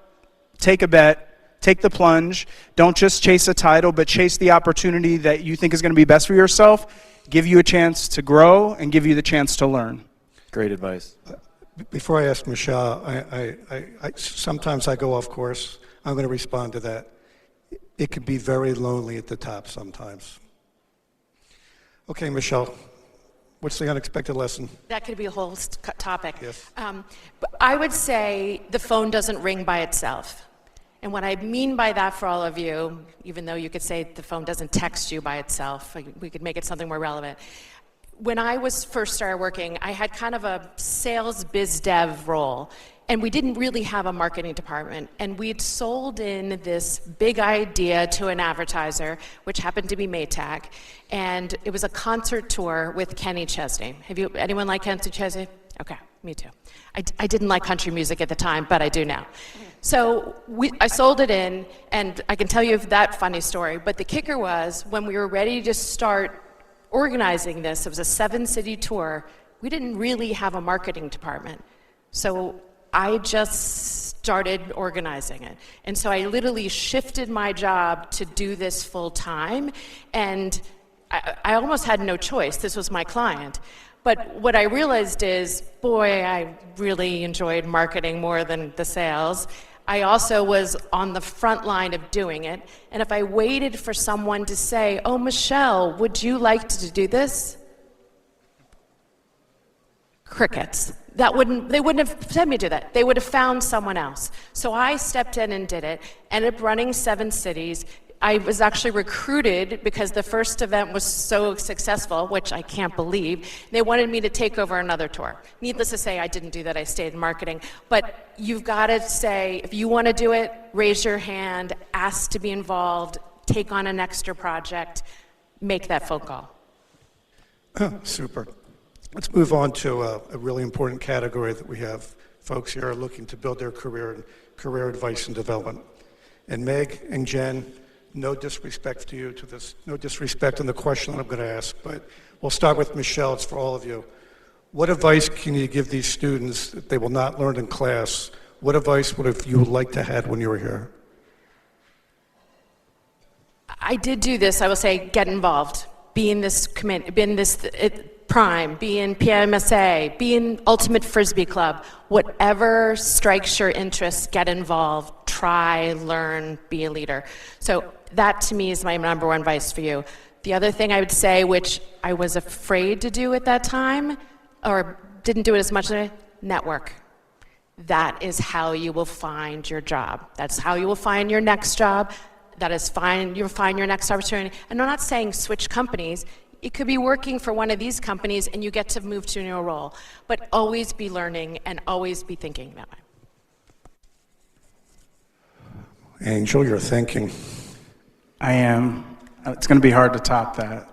take a bet, take the plunge, don't just chase a title, but chase the opportunity that you think is going to be best for yourself, give you a chance to grow, and give you the chance to learn. Great advice. Before I ask Michelle, sometimes I go off course. I'm going to respond to that. It can be very lonely at the top sometimes. Okay, Michelle, what's the unexpected lesson? That could be a whole topic. Yes. But I would say the phone doesn't ring by itself. And what I mean by that for all of you, even though you could say the phone doesn't text you by itself, we could make it something more relevant. When I was first started working, I had kind of a sales biz dev role, and we didn't really have a marketing department. And we'd sold in this big idea to an advertiser, which happened to be Maytag, and it was a concert tour with Kenny Chesney. Anyone like Kenny Chesney? Okay, me too. I didn't like country music at the time, but I do now. So I sold it in, and I can tell you that funny story, but the kicker was when we were ready to start organizing this, it was a 7-city tour, we didn't really have a marketing department. So I just started organizing it. And so I literally shifted my job to do this full time, and I almost had no choice. This was my client. But what I realized is, boy, I really enjoyed marketing more than the sales. I also was on the front line of doing it. And if I waited for someone to say, oh, Michelle, would you like to do this? Crickets. They wouldn't have sent me to that. They would have found someone else. So I stepped in and did it, ended up running 7 cities. I was actually recruited because the first event was so successful, which I can't believe. They wanted me to take over another tour. Needless to say, I didn't do that. I stayed in marketing. But you've got to say, if you want to do it, raise your hand, ask to be involved, take on an extra project, make that phone call. Super. Let's move on to a really important category that we have. Folks here are looking to build their career in career advice and development. And Meg and Jen, no disrespect to you, no disrespect on the question that I'm going to ask, but we'll start with Michelle. It's for all of you. What advice can you give these students that they will not learn in class? What advice would you like to have when you were here? I did do this. I will say, get involved. Be in this committee. Be in this Prime. Be in PMSA. Be in Ultimate Frisbee Club. Whatever strikes your interest, get involved. Try, learn, be a leader. So that to me is my number one advice for you. The other thing I would say, which I was afraid to do at that time, or didn't do it as much, network. That is how you will find your job. That's how you will find your next job. that is fine. You'll find your next opportunity. And I'm not saying switch companies. It could be working for one of these companies and you get to move to a new role. But always be learning and always be thinking that way. Angel, you're thinking. I am. It's going to be hard to top that.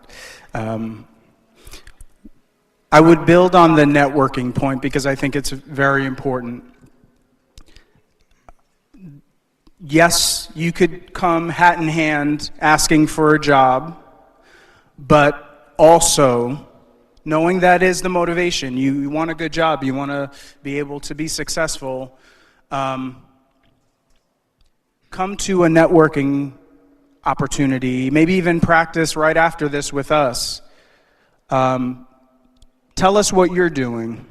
I would build on the networking point because I think it's very important. Yes, you could come hat in hand asking for a job, but also knowing that is the motivation. You want a good job, you want to be able to be successful. Come to a networking opportunity, maybe even practice right after this with us. Tell us what you're doing.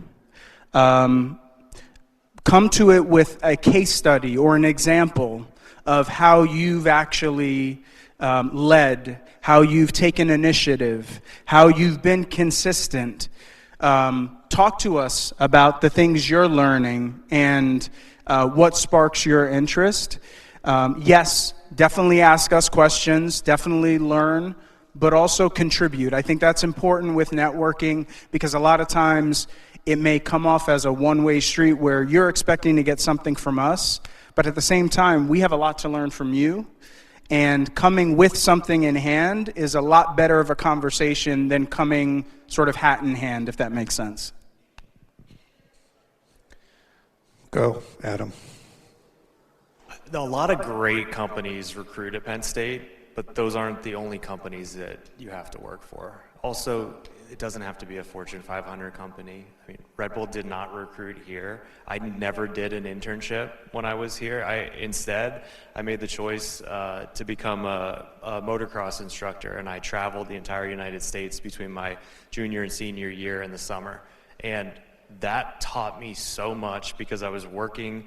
Come to it with a case study or an example of how you've actually led, how you've taken initiative, how you've been consistent. Talk to us about the things you're learning and what sparks your interest. Yes, definitely ask us questions, definitely learn, but also contribute. I think that's important with networking because a lot of times it may come off as a one-way street where you're expecting to get something from us, but at the same time, we have a lot to learn from you, and coming with something in hand is a lot better of a conversation than coming sort of hat in hand, if that makes sense. Go, Adam. A lot of great companies recruit at Penn State, but those aren't the only companies that you have to work for. Also, it doesn't have to be a Fortune 500 company. I mean, Red Bull did not recruit here. I never did an internship when I was here. Instead, I made the choice to become a motocross instructor, and I traveled the entire United States between my junior and senior year in the summer. And that taught me so much because I was working,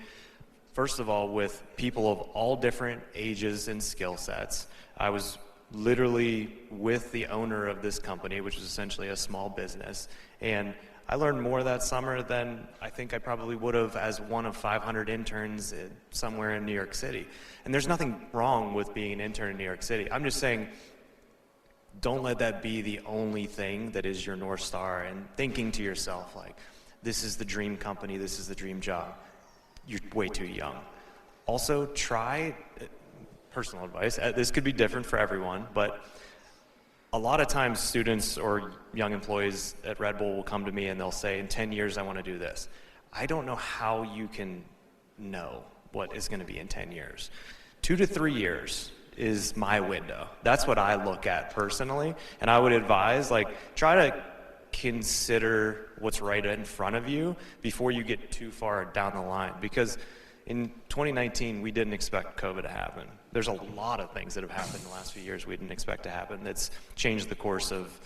first of all, with people of all different ages and skill sets. I was literally with the owner of this company, which was essentially a small business. And I learned more that summer than I think I probably would have as one of 500 interns somewhere in New York City. And there's nothing wrong with being an intern in New York City. I'm just saying, don't let that be the only thing that is your North Star and thinking to yourself, like, this is the dream company, this is the dream job. You're way too young. Also, try, personal advice, this could be different for everyone, but a lot of times students or young employees at Red Bull will come to me and they'll say, in 10 years I want to do this. I don't know how you can know what is going to be in 10 years. 2 to 3 years is my window. That's what I look at personally, and I would advise, like, try to consider what's right in front of you before you get too far down the line, because in 2019, we didn't expect COVID to happen. There's a lot of things that have happened in the last few years we didn't expect to happen that's changed the course of,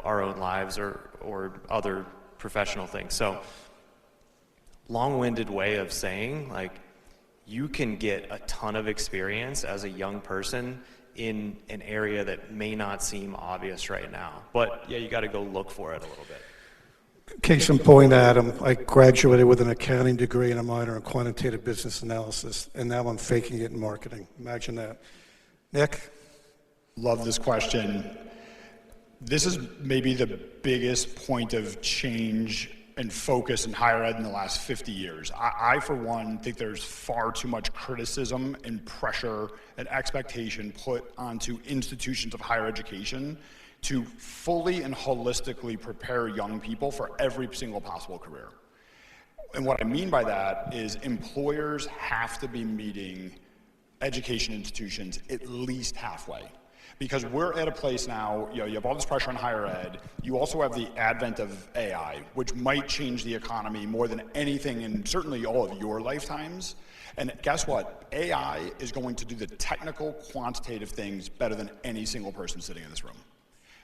our own lives or other professional things. So, long-winded way of saying, like, you can get a ton of experience as a young person in an area that may not seem obvious right now. But yeah, you got to go look for it a little bit. Case in point, Adam, I graduated with an accounting degree and a minor in quantitative business analysis, and now I'm faking it in marketing. Imagine that. Nick? Love this question. This is maybe the biggest point of change and focus in higher ed in the last 50 years. I, for one, think there's far too much criticism and pressure and expectation put onto institutions of higher education to fully and holistically prepare young people for every single possible career. And what I mean by that is employers have to be meeting education institutions at least halfway. Because we're at a place now, you have all this pressure on higher ed. You also have the advent of AI, which might change the economy more than anything in certainly all of your lifetimes. And guess what? AI is going to do the technical, quantitative things better than any single person sitting in this room.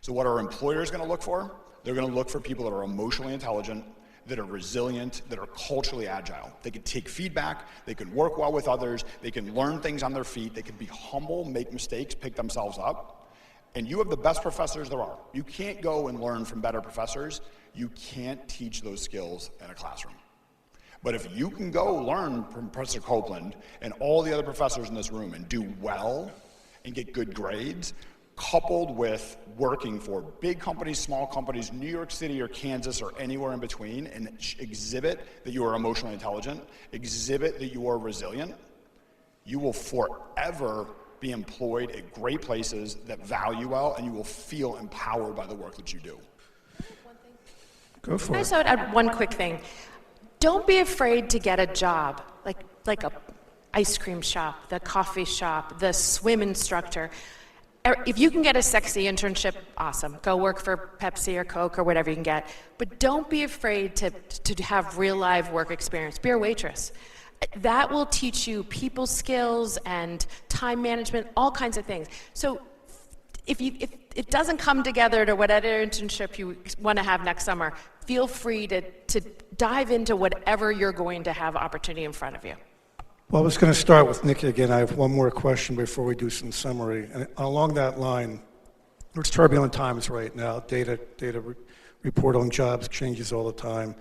So what are employers going to look for? They're going to look for people that are emotionally intelligent, that are resilient, that are culturally agile. They can take feedback, they can work well with others, they can learn things on their feet, they can be humble, make mistakes, pick themselves up. And you have the best professors there are. You can't go and learn from better professors. You can't teach those skills in a classroom. But if you can go learn from Professor Copeland and all the other professors in this room and do well, and get good grades, coupled with working for big companies, small companies, New York City or Kansas or anywhere in between, and exhibit that you are emotionally intelligent, exhibit that you are resilient, you will forever be employed at great places that value well, and you will feel empowered by the work that you do. Go for I it. just would add one quick thing. Don't be afraid to get a job, like a ice cream shop, the coffee shop, the swim instructor. If you can get a sexy internship, awesome. Go work for Pepsi or Coke or whatever you can get. But don't be afraid to have real live work experience. Be a waitress. That will teach you people skills and time management, all kinds of things. So if it doesn't come together to whatever internship you want to have next summer, feel free to dive into whatever you're going to have opportunity in front of you. Well, I was going to start with Nikki again. I have one more question before we do some summary. And along that line, it's turbulent times right now. Data report on jobs changes all the time.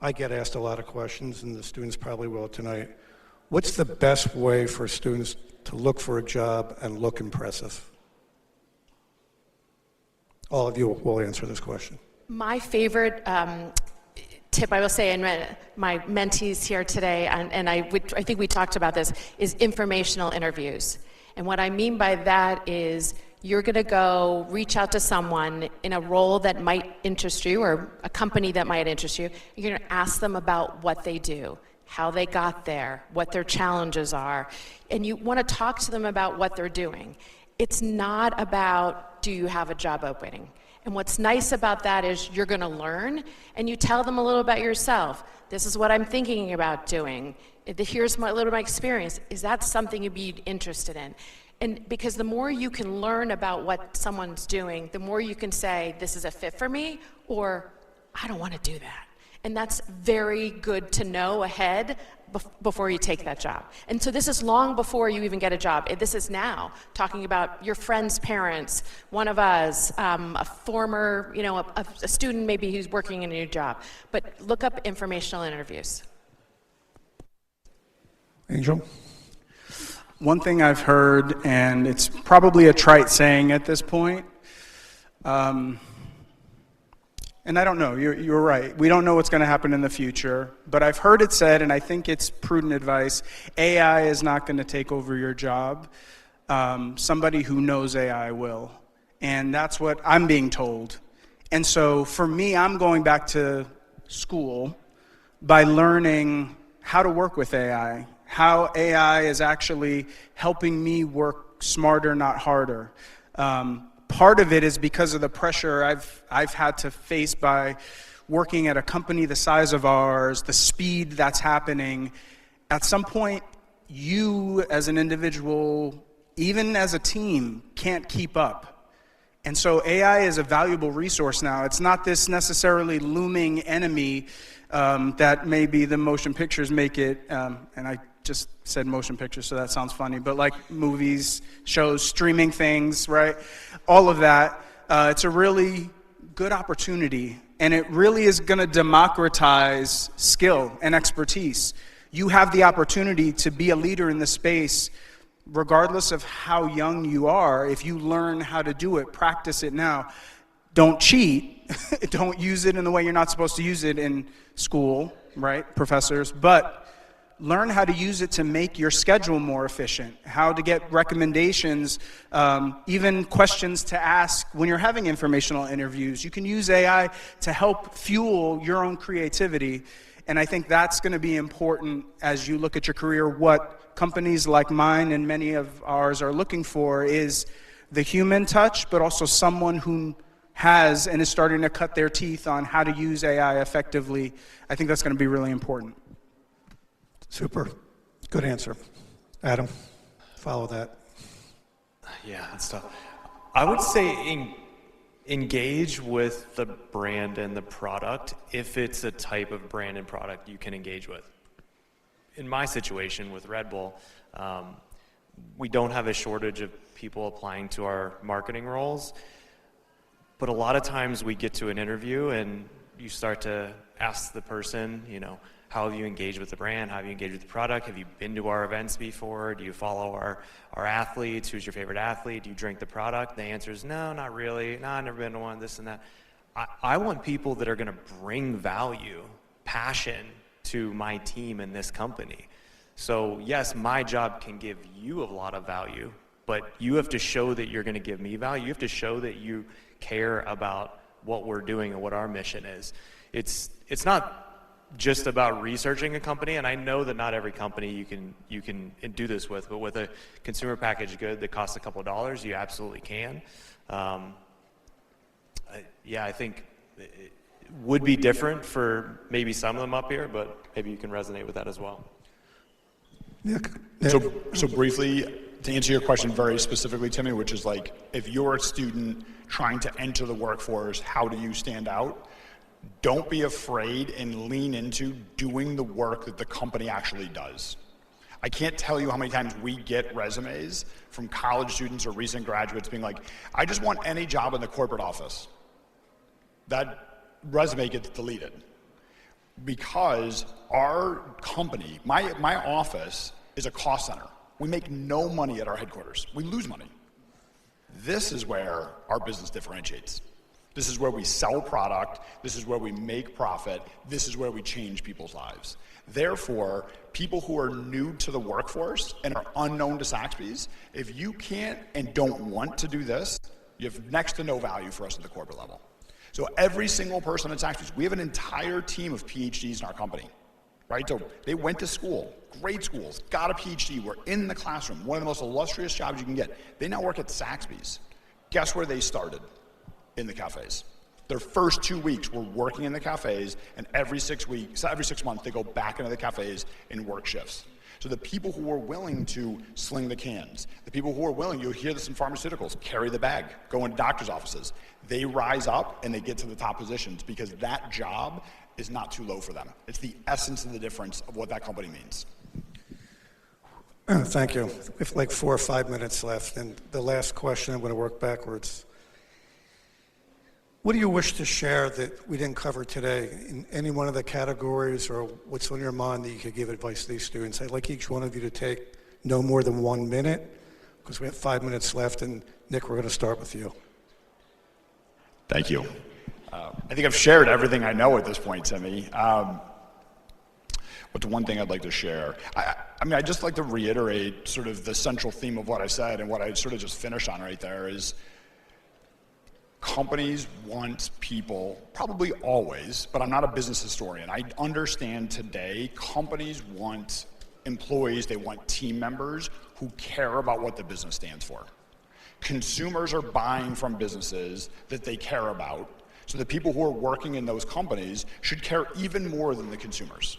I get asked a lot of questions, and the students probably will tonight. What's the best way for students to look for a job and look impressive? All of you will answer this question. My favorite tip, I will say, and my mentees here today, and I think we talked about this, is informational interviews. And what I mean by that is you're going to go reach out to someone in a role that might interest you or a company that might interest you. You're going to ask them about what they do, how they got there, what their challenges are, and you want to talk to them about what they're doing. It's not about, do you have a job opening? And what's nice about that is you're going to learn, and you tell them a little about yourself. This is what I'm thinking about doing. Here's a little of my experience. Is that something you'd be interested in? And because the more you can learn about what someone's doing, the more you can say, this is a fit for me, or I don't want to do that. And that's very good to know ahead before you take that job. And so this is long before you even get a job. This is now, talking about your friend's parents, one of us, a former, a student maybe who's working in a new job. But look up informational interviews. Angel? One thing I've heard, and it's probably a trite saying at this point, and I don't know, you're right. We don't know what's going to happen in the future, but I've heard it said, and I think it's prudent advice, AI is not going to take over your job. Somebody who knows AI will. And that's what I'm being told. And so for me, I'm going back to school by learning how to work with AI, how AI is actually helping me work smarter, not harder. Part of it is because of the pressure I've had to face by working at a company the size of ours, the speed that's happening. At some point, you as an individual, even as a team, can't keep up. And so AI is a valuable resource now. It's not this necessarily looming enemy that maybe the motion pictures make it, and I just said motion pictures, so that sounds funny, but like movies, shows, streaming things, right? All of that. It's a really good opportunity, and it really is going to democratize skill and expertise. You have the opportunity to be a leader in the space, regardless of how young you are. If you learn how to do it, practice it now. Don't cheat. Don't use it in the way you're not supposed to use it in school, right, professors? But learn how to use it to make your schedule more efficient, how to get recommendations, even questions to ask when you're having informational interviews. You can use AI to help fuel your own creativity, and I think that's going to be important as you look at your career. What companies like mine and many of ours are looking for is the human touch, but also someone who has and is starting to cut their teeth on how to use AI effectively. I think that's going to be really important. Super. Good answer. Adam, follow that. Yeah, that's tough. I would say engage with the brand and the product if it's a type of brand and product you can engage with. In my situation with Red Bull, we don't have a shortage of people applying to our marketing roles, but a lot of times we get to an interview and you start to ask the person, how have you engaged with the brand? How have you engaged with the product? Have you been to our events before? Do you follow our athletes? Who's your favorite athlete? Do you drink the product? The answer is no, not really. No, I've never been to one, this and that. I want people that are going to bring value, passion to my team and this company. So yes, my job can give you a lot of value, but you have to show that you're going to give me value. You have to show that you care about what we're doing and what our mission is. It's not just about researching a company, and I know that not every company you can do this with, but with a consumer packaged good that costs a couple of dollars, you absolutely can. Yeah, I think it would be different for maybe some of them up here, but maybe you can resonate with that as well. Nick? So briefly, to answer your question very specifically, Timmy, which is like, if you're a student trying to enter the workforce, how do you stand out? Don't be afraid and lean into doing the work that the company actually does. I can't tell you how many times we get resumes from college students or recent graduates being like, I just want any job in the corporate office. That resume gets deleted because our company, my office is a cost center. We make no money at our headquarters. We lose money. This is where our business differentiates. This is where we sell product. This is where we make profit. This is where we change people's lives. Therefore, people who are new to the workforce and are unknown to Saxby's, if you can't and don't want to do this, you have next to no value for us at the corporate level. So every single person at Saxby's, we have an entire team of PhDs in our company, right? So they went to school, great schools, got a PhD, were in the classroom, one of the most illustrious jobs you can get. They now work at Saxby's. Guess where they started? In the cafes. Their first 2 weeks were working in the cafes, and every 6 months, they go back into the cafes and work shifts. So the people who are willing to sling the cans, the people who are willing, you'll hear this in pharmaceuticals, carry the bag, go into doctor's offices, they rise up and they get to the top positions because that job is not too low for them. It's the essence of the difference of what that company means. Thank you. We have like 4 or 5 minutes left, and the last question, I'm going to work backwards. What do you wish to share that we didn't cover today in any one of the categories, or what's on your mind that you could give advice to these students? I'd like each one of you to take no more than 1 minute, because we have 5 minutes left, and Nick, we're going to start with you. Thank you. I think I've shared everything I know at this point, Timmy. But the one thing I'd like to share, I'd just like to reiterate sort of the central theme of what I said and what I sort of just finished on right there is companies want people, probably always, but I'm not a business historian. I understand today companies want employees, they want team members who care about what the business stands for. Consumers are buying from businesses that they care about, so the people who are working in those companies should care even more than the consumers.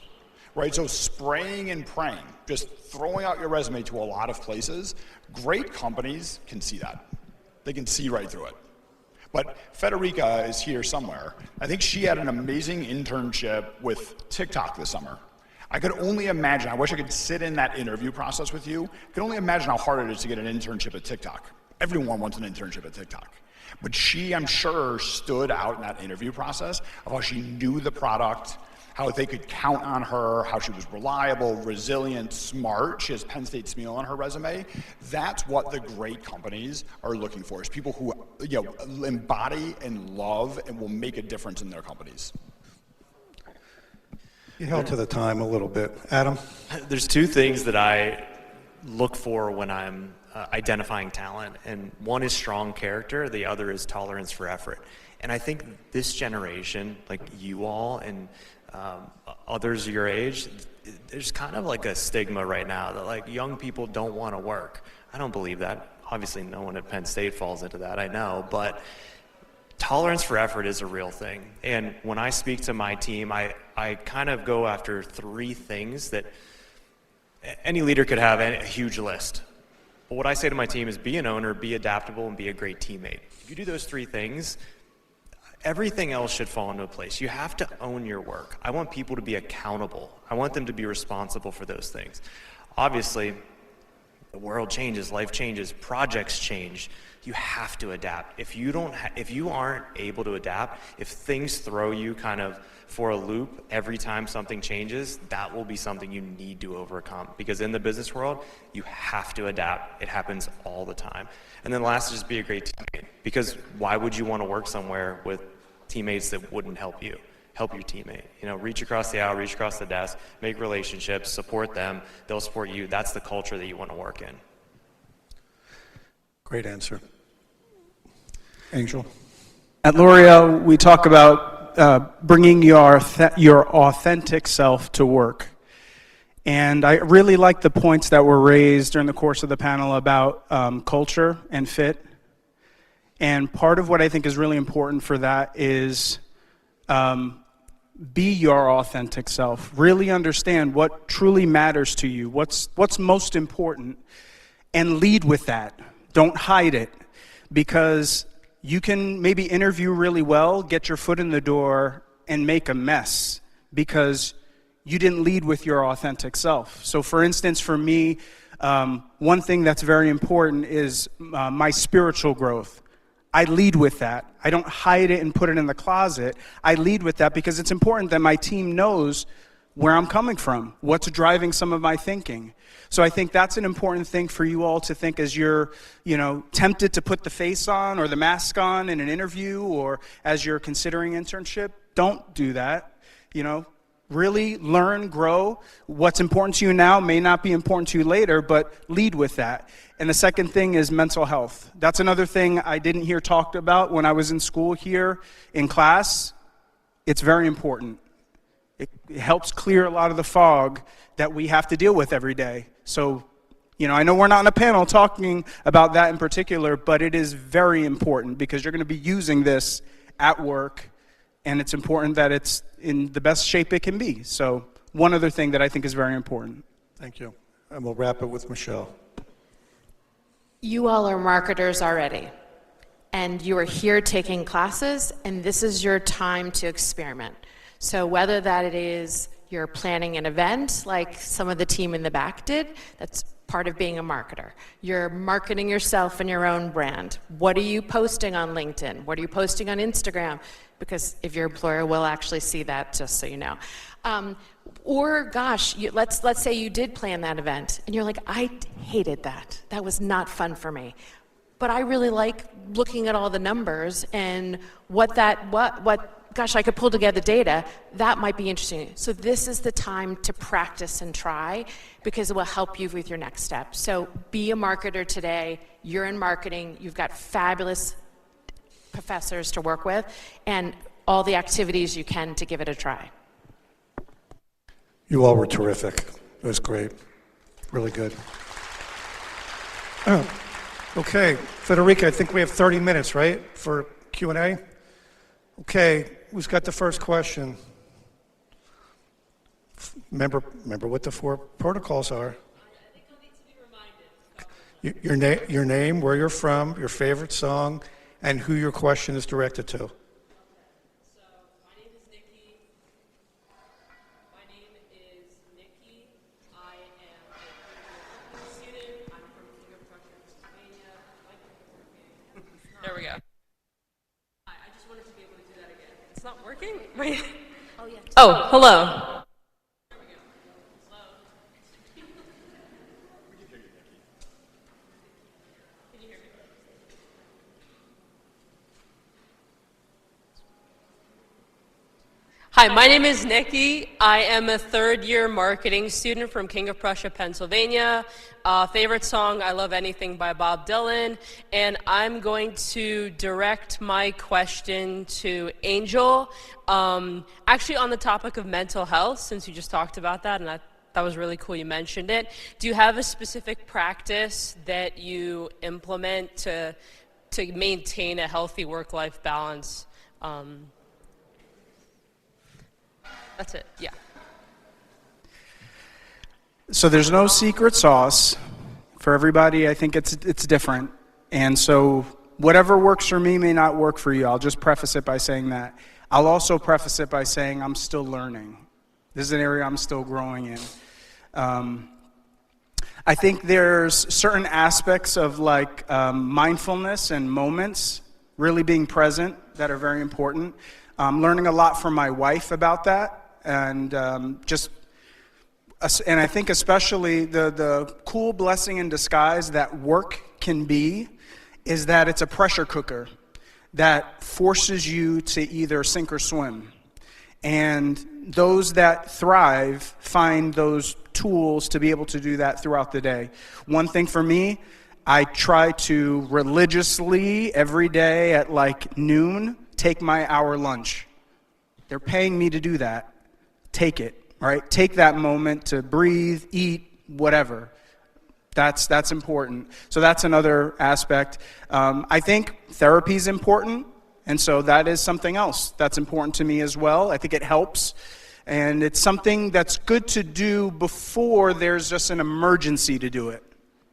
Right, so spraying and praying, just throwing out your resume to a lot of places, great companies can see that. They can see right through it. But Federica is here somewhere. I think she had an amazing internship with TikTok this summer. I could only imagine, I wish I could sit in that interview process with you. I could only imagine how hard it is to get an internship at TikTok. Everyone wants an internship at TikTok. But she, I'm sure, stood out in that interview process of how she knew the product, how they could count on her, how she was reliable, resilient, smart. She has Penn State SMEAL on her resume. That's what the great companies are looking for, is people who embody and love and will make a difference in their companies. You held to the time a little bit. Adam? There's 2 things that I look for when I'm identifying talent, and one is strong character, the other is tolerance for effort. And I think this generation, like you all and others your age, there's kind of like a stigma right now that like young people don't want to work. I don't believe that. Obviously no one at Penn State falls into that, I know, but tolerance for effort is a real thing. And when I speak to my team, I kind of go after 3 things that any leader could have a huge list. But what I say to my team is be an owner, be adaptable, and be a great teammate. If you do those 3 things, everything else should fall into place. You have to own your work. I want people to be accountable. I want them to be responsible for those things. Obviously, The world changes, life changes, projects change. You have to adapt. If you aren't able to adapt, if things throw you kind of for a loop every time something changes, that will be something you need to overcome. Because in the business world, you have to adapt. It happens all the time. And then last, just be a great teammate. Because why would you want to work somewhere with teammates that wouldn't help you? Help your teammate. Reach across the aisle, reach across the desk, make relationships, support them. They'll support you. That's the culture that you want to work in. Great answer. Angel? At L'Oreal, we talk about bringing your authentic self to work. And I really like the points that were raised during the course of the panel about culture and fit. And part of what I think is really important for that is be your authentic self. Really understand what truly matters to you, what's most important, and lead with that. Don't hide it, because you can maybe interview really well, get your foot in the door, and make a mess because you didn't lead with your authentic self. So for instance, for me, one thing that's very important is my spiritual growth. I lead with that. I don't hide it and put it in the closet. I lead with that because it's important that my team knows where I'm coming from, what's driving some of my thinking. So I think that's an important thing for you all to think as you're, tempted to put the face on or the mask on in an interview, or as you're considering internship. Don't do that. Really learn, grow. What's important to you now may not be important to you later, but lead with that. And the second thing is mental health. That's another thing I didn't hear talked about when I was in school here in class. It's very important. It helps clear a lot of the fog that we have to deal with every day. So, I know we're not on a panel talking about that in particular, but it is very important because you're going to be using this at work, and it's important that it's in the best shape it can be. So one other thing that I think is very important. Thank you. And we'll wrap it with Michelle. You all are marketers already, and you are here taking classes, and this is your time to experiment. So whether that it is you're planning an event like some of the team in the back did, that's part of being a marketer. You're marketing yourself and your own brand. What are you posting on LinkedIn? What are you posting on Instagram? Because if your employer will actually see that, just so you know. Or gosh, let's say you did plan that event and you're like, I hated that. That was not fun for me. But I really like looking at all the numbers and gosh, I could pull together data. That might be interesting. So this is the time to practice and try, because it will help you with your next step. So be a marketer today. You're in marketing. You've got fabulous professors to work with, and all the activities you can to give it a try. You all were terrific. It was great. Really good. Okay, Federica, I think we have 30 minutes, right, for Q&A? Okay, who's got the first question? Remember what the 4 protocols are. I think I'll need to be reminded. Your name, where you're from, your favorite song, and who your question is directed to. So, my name is Nikki. I am a student. I'm from King of Prussia, Pennsylvania. There we go. I just wanted to be able to do that again. It's not working? Oh, yeah. Oh, hello. There we go. Hello. Can you hear me? Hi, my name is Nikki. I am a third-year marketing student from King of Prussia, Pennsylvania. Favorite song, I Love Anything by Bob Dylan. And I'm going to direct my question to Angel. Actually on the topic of mental health, since you just talked about that, and that was really cool you mentioned it. Do you have a specific practice that you implement to maintain a healthy work-life balance? That's it, yeah. So there's no secret sauce. For everybody, I think it's different. And so whatever works for me may not work for you. I'll just preface it by saying that. I'll also preface it by saying I'm still learning. This is an area I'm still growing in. I think there's certain aspects of like mindfulness and moments, really being present, that are very important. Learning a lot from my wife about that, and and I think especially the cool blessing in disguise that work can be is that it's a pressure cooker that forces you to either sink or swim. And those that thrive find those tools to be able to do that throughout the day. One thing for me, I try to religiously every day at like noon take my hour lunch. They're paying me to do that. Take it, right? Take that moment to breathe, eat, whatever. That's important. So that's another aspect. I think therapy is important, and so that is something else that's important to me as well. I think it helps, and it's something that's good to do before there's just an emergency to do it.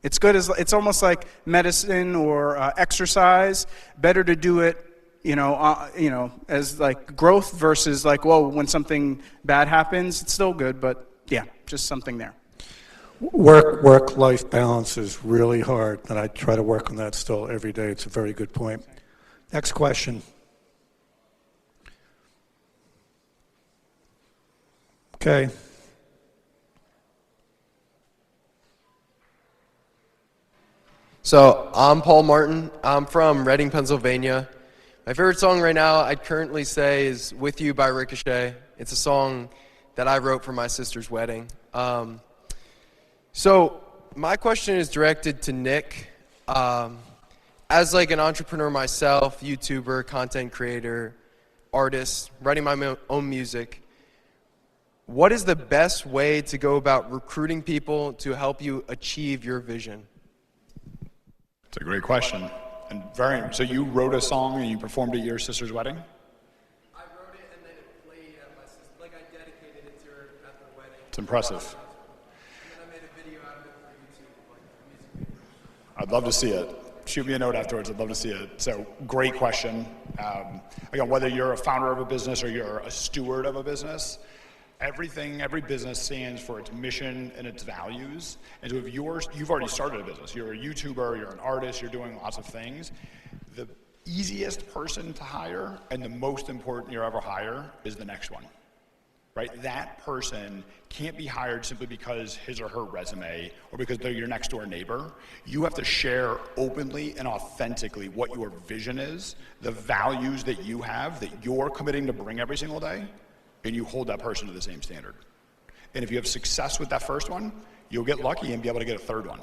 It's good as it's almost like medicine or exercise. Better to do it, as like growth versus like, whoa, when something bad happens, it's still good, but yeah, just something there. Work-life balance is really hard, and I try to work on that still every day. It's a very good point. Next question. Okay. So I'm Paul Martin. I'm from Reading, Pennsylvania. My favorite song right now, I'd currently say, is "With You" by Ricochet. It's a song that I wrote for my sister's wedding. So my question is directed to Nick. As like an entrepreneur myself, YouTuber, content creator, artist, writing my own music, what is the best way to go about recruiting people to help you achieve your vision? It's a great question. And so you wrote a song and you performed at your sister's wedding? I wrote it and then it played at my sister. Like I dedicated it to her at the wedding. It's impressive. And then I made a video out of it for YouTube, like a music video. I'd love to see it. Shoot me a note afterwards. I'd love to see it. So great question. Again, whether you're a founder of a business or you're a steward of a business, every business stands for its mission and its values. And so if you've already started a business, you're a YouTuber, you're an artist, you're doing lots of things, the easiest person to hire and the most important you'll ever hire is the next one, right? That person can't be hired simply because his or her resume or because they're your next door neighbor. You have to share openly and authentically what your vision is, the values that you have, that you're committing to bring every single day, and you hold that person to the same standard. And if you have success with that first one, you'll get lucky and be able to get a third one.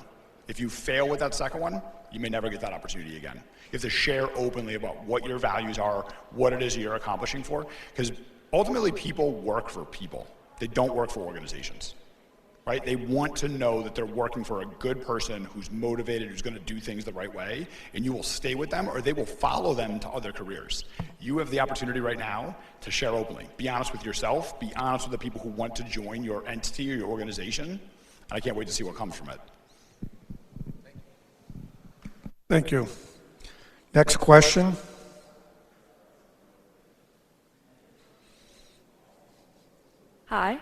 If you fail with that second one, you may never get that opportunity again. You have to share openly about what your values are, what it is you're accomplishing for, because ultimately people work for people. They don't work for organizations, right? They want to know that they're working for a good person who's motivated, who's gonna do things the right way, and you will stay with them or they will follow them to other careers. You have the opportunity right now to share openly. Be honest with yourself, be honest with the people who want to join your entity or your organization, and I can't wait to see what comes from it. Thank you. Next question. Hi.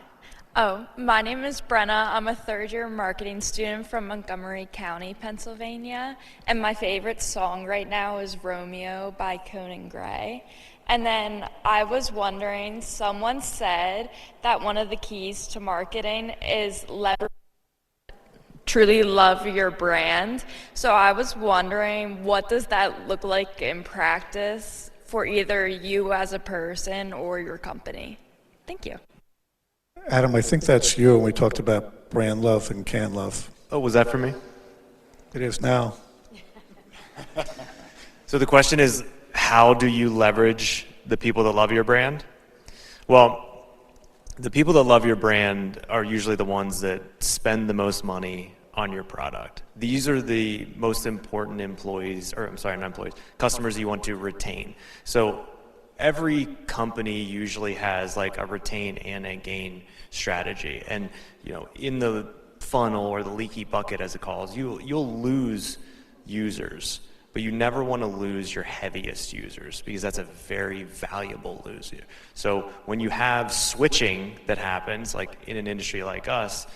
My name is Brenna. I'm a third-year marketing student from Montgomery County, Pennsylvania, and my favorite song right now is Romeo by Conan Gray. And then I was wondering, someone said that one of the keys to marketing is truly love your brand. So I was wondering, what does that look like in practice for either you as a person or your company? Thank you. Adam, I think that's you, and we talked about brand love and can love. Oh, was that for me? It is now. So the question is, how do you leverage the people that love your brand? Well, the people that love your brand are usually the ones that spend the most money on your product. These are the most important customers you want to retain. So every company usually has like a retain and a gain strategy. And in the funnel or the leaky bucket as it calls, you'll lose users, but you never want to lose your heaviest users because that's a very valuable loser. So when you have switching that happens, like in an industry like us,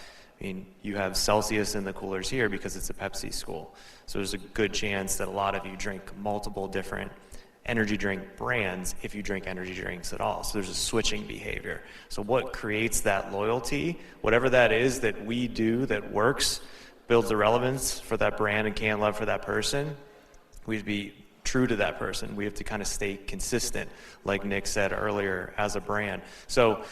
I mean, you have Celsius in the coolers here because it's a Pepsi school. So there's a good chance that a lot of you drink multiple different energy drink brands if you drink energy drinks at all. So there's a switching behavior. So what creates that loyalty, whatever that is that we do that works, builds the relevance for that brand and can love for that person, we have to be true to that person. We have to kind of stay consistent, like Nick said earlier, as a brand. So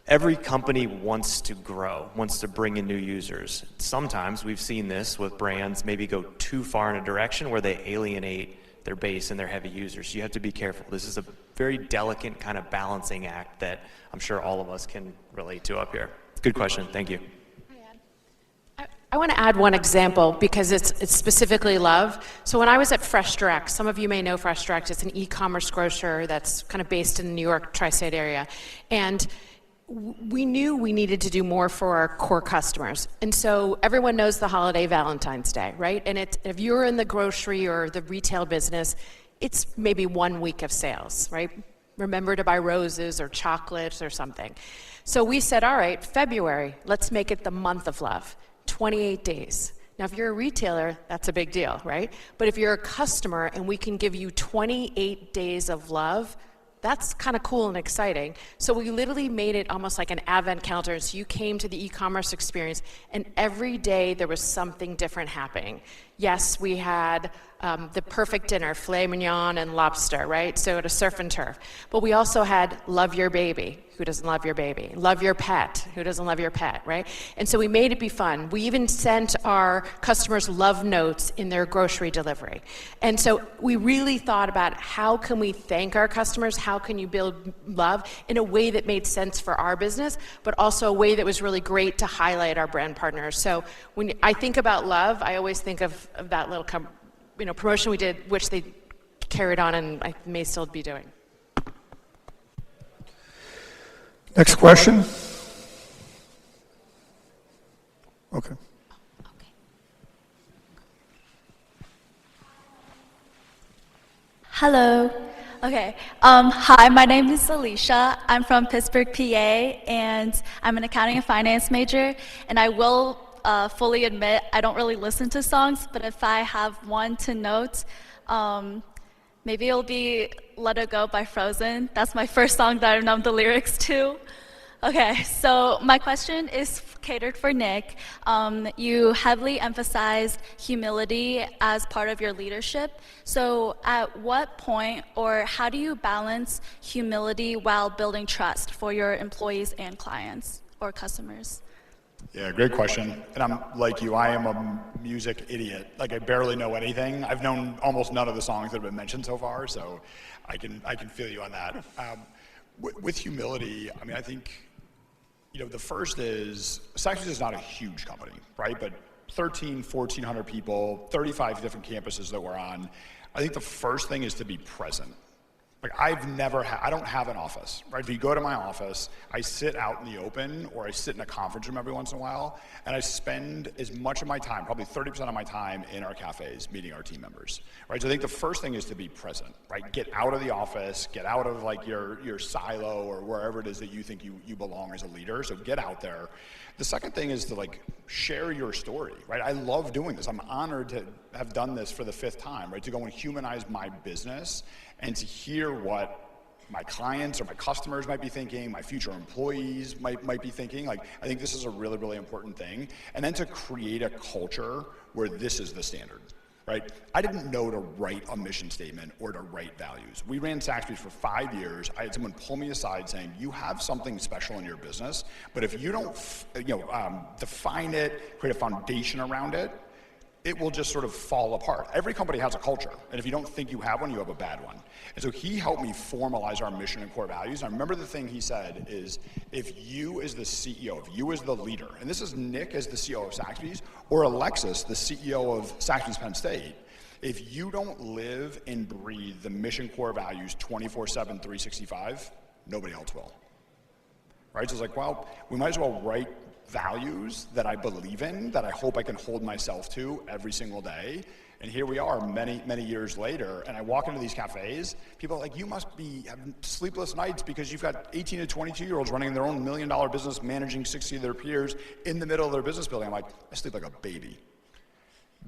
every company wants to grow, wants to bring in new users. Sometimes we've seen this with brands maybe go too far in a direction where they alienate their base and their heavy users. You have to be careful. This is a very delicate kind of balancing act that I'm sure all of us can relate to up here. Good question. Thank you. I want to add one example because it's specifically love. So when I was at Fresh Direct, some of you may know Fresh Direct. It's an e-commerce grocer that's kind of based in the New York tri-state area. And we knew we needed to do more for our core customers. And so everyone knows the holiday Valentine's Day, right? And if you're in the grocery or the retail business, it's maybe 1 week of sales, right? Remember to buy roses or chocolates or something. So we said, all right, February, let's make it the month of love, 28 days. Now, if you're a retailer, that's a big deal, right? But if you're a customer and we can give you 28 days of love, that's kind of cool and exciting. So we literally made it almost like an advent calendar. So you came to the e-commerce experience, and every day there was something different happening. Yes, we had the perfect dinner, filet mignon and lobster, right? So at a surf and turf. But we also had love your baby. Who doesn't love your baby? Love your pet. Who doesn't love your pet, right? And so we made it be fun. We even sent our customers love notes in their grocery delivery. And so we really thought about how can we thank our customers? How can you build love in a way that made sense for our business, but also a way that was really great to highlight our brand partners. So when I think about love, I always think of that little promotion we did, which they carried on and I may still be doing. Next question. Okay. Hello. Okay. Hi, my name is Alicia. I'm from Pittsburgh, PA, and I'm an accounting and finance major. And I will fully admit I don't really listen to songs, but if I have one to note, maybe it'll be Let It Go by Frozen. That's my first song that I know the lyrics to. Okay, so my question is catered for Nick. You heavily emphasized humility as part of your leadership. So at what point or how do you balance humility while building trust for your employees and clients or customers? Yeah, great question. And I'm like you, I am a music idiot. Like I barely know anything. I've known almost none of the songs that have been mentioned so far, so I can feel you on that. With humility, I mean, I think, the first is, Saks is not a huge company, right? But 1,400 people, 35 different campuses that we're on. I think the first thing is to be present. Like I don't have an office, right? If you go to my office, I sit out in the open or I sit in a conference room every once in a while, and I spend as much of my time, probably 30% of my time in our cafes meeting our team members, right? So I think the first thing is to be present, right? Get out of the office, get out of like your silo or wherever it is that you think you belong as a leader, so get out there. The second thing is to like share your story, right? I love doing this. I'm honored to have done this for the 5th time, right? To go and humanize my business and to hear what my clients or my customers might be thinking, my future employees might be thinking. Like, I think this is a really, really important thing. And then to create a culture where this is the standard, right? I didn't know to write a mission statement or to write values. We ran Saxby's for 5 years. I had someone pull me aside saying, you have something special in your business, but if you don't define it, create a foundation around it, it will just sort of fall apart. Every company has a culture, and if you don't think you have one, you have a bad one. And so he helped me formalize our mission and core values. And I remember the thing he said is, if you as the CEO, if you as the leader, and this is Nick as the CEO of Saxby's, or Alexis, the CEO of Saxby's Penn State, if you don't live and breathe the mission core values 24/7, 365, nobody else will. Right? So it's like, well, we might as well write values that I believe in, that I hope I can hold myself to every single day, And here we are many, many years later, and I walk into these cafes, people are like, you must be having sleepless nights because you've got 18 to 22-year-olds running their own $1 million business, managing 60 of their peers in the middle of their business building. I'm like, I sleep like a baby.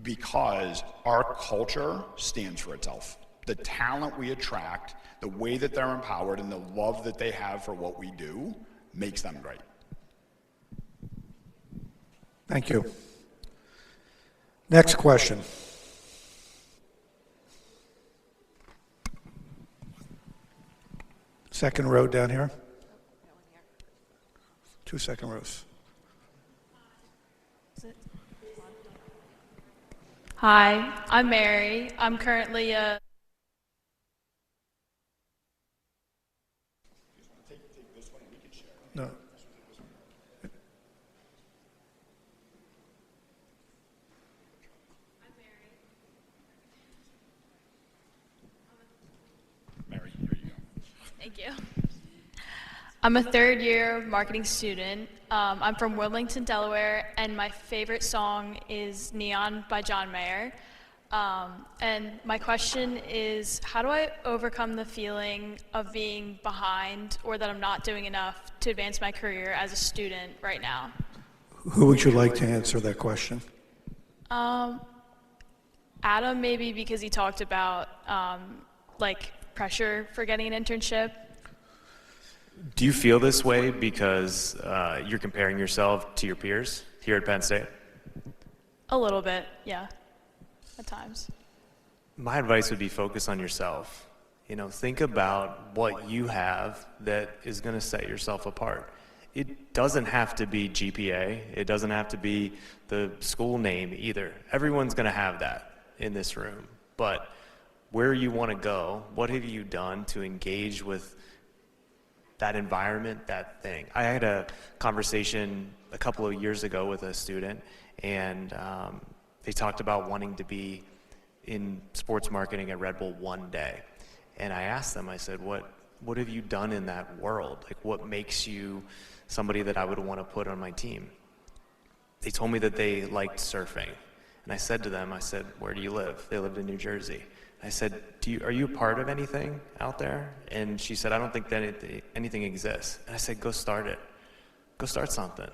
Because our culture stands for itself. The talent we attract, the way that they're empowered, and the love that they have for what we do makes them great. Thank you. Next question. Second row down here. 2 second rows. Hi, I'm Mary. I'm currently a No. Mary, here you go. Thank you. I'm a third-year marketing student. I'm from Wilmington, Delaware, and my favorite song is Neon by John Mayer. And my question is, how do I overcome the feeling of being behind or that I'm not doing enough to advance my career as a student right now? Who would you like to answer that question? Adam, maybe because he talked about like pressure for getting an internship. Do you feel this way because you're comparing yourself to your peers here at Penn State? A little bit, yeah, at times. My advice would be focus on yourself. You know, think about what you have that is going to set yourself apart. It doesn't have to be GPA. It doesn't have to be the school name either. Everyone's going to have that in this room. But where you want to go, what have you done to engage with that environment, that thing? I had a conversation a couple of years ago with a student, and they talked about wanting to be in sports marketing at Red Bull one day. And I asked them, I said, what have you done in that world? Like, what makes you somebody that I would want to put on my team? They told me that they liked surfing. And I said to them, I said, where do you live? They lived in New Jersey. I said, are you a part of anything out there? And she said, I don't think that anything exists. And I said, go start it. Go start something.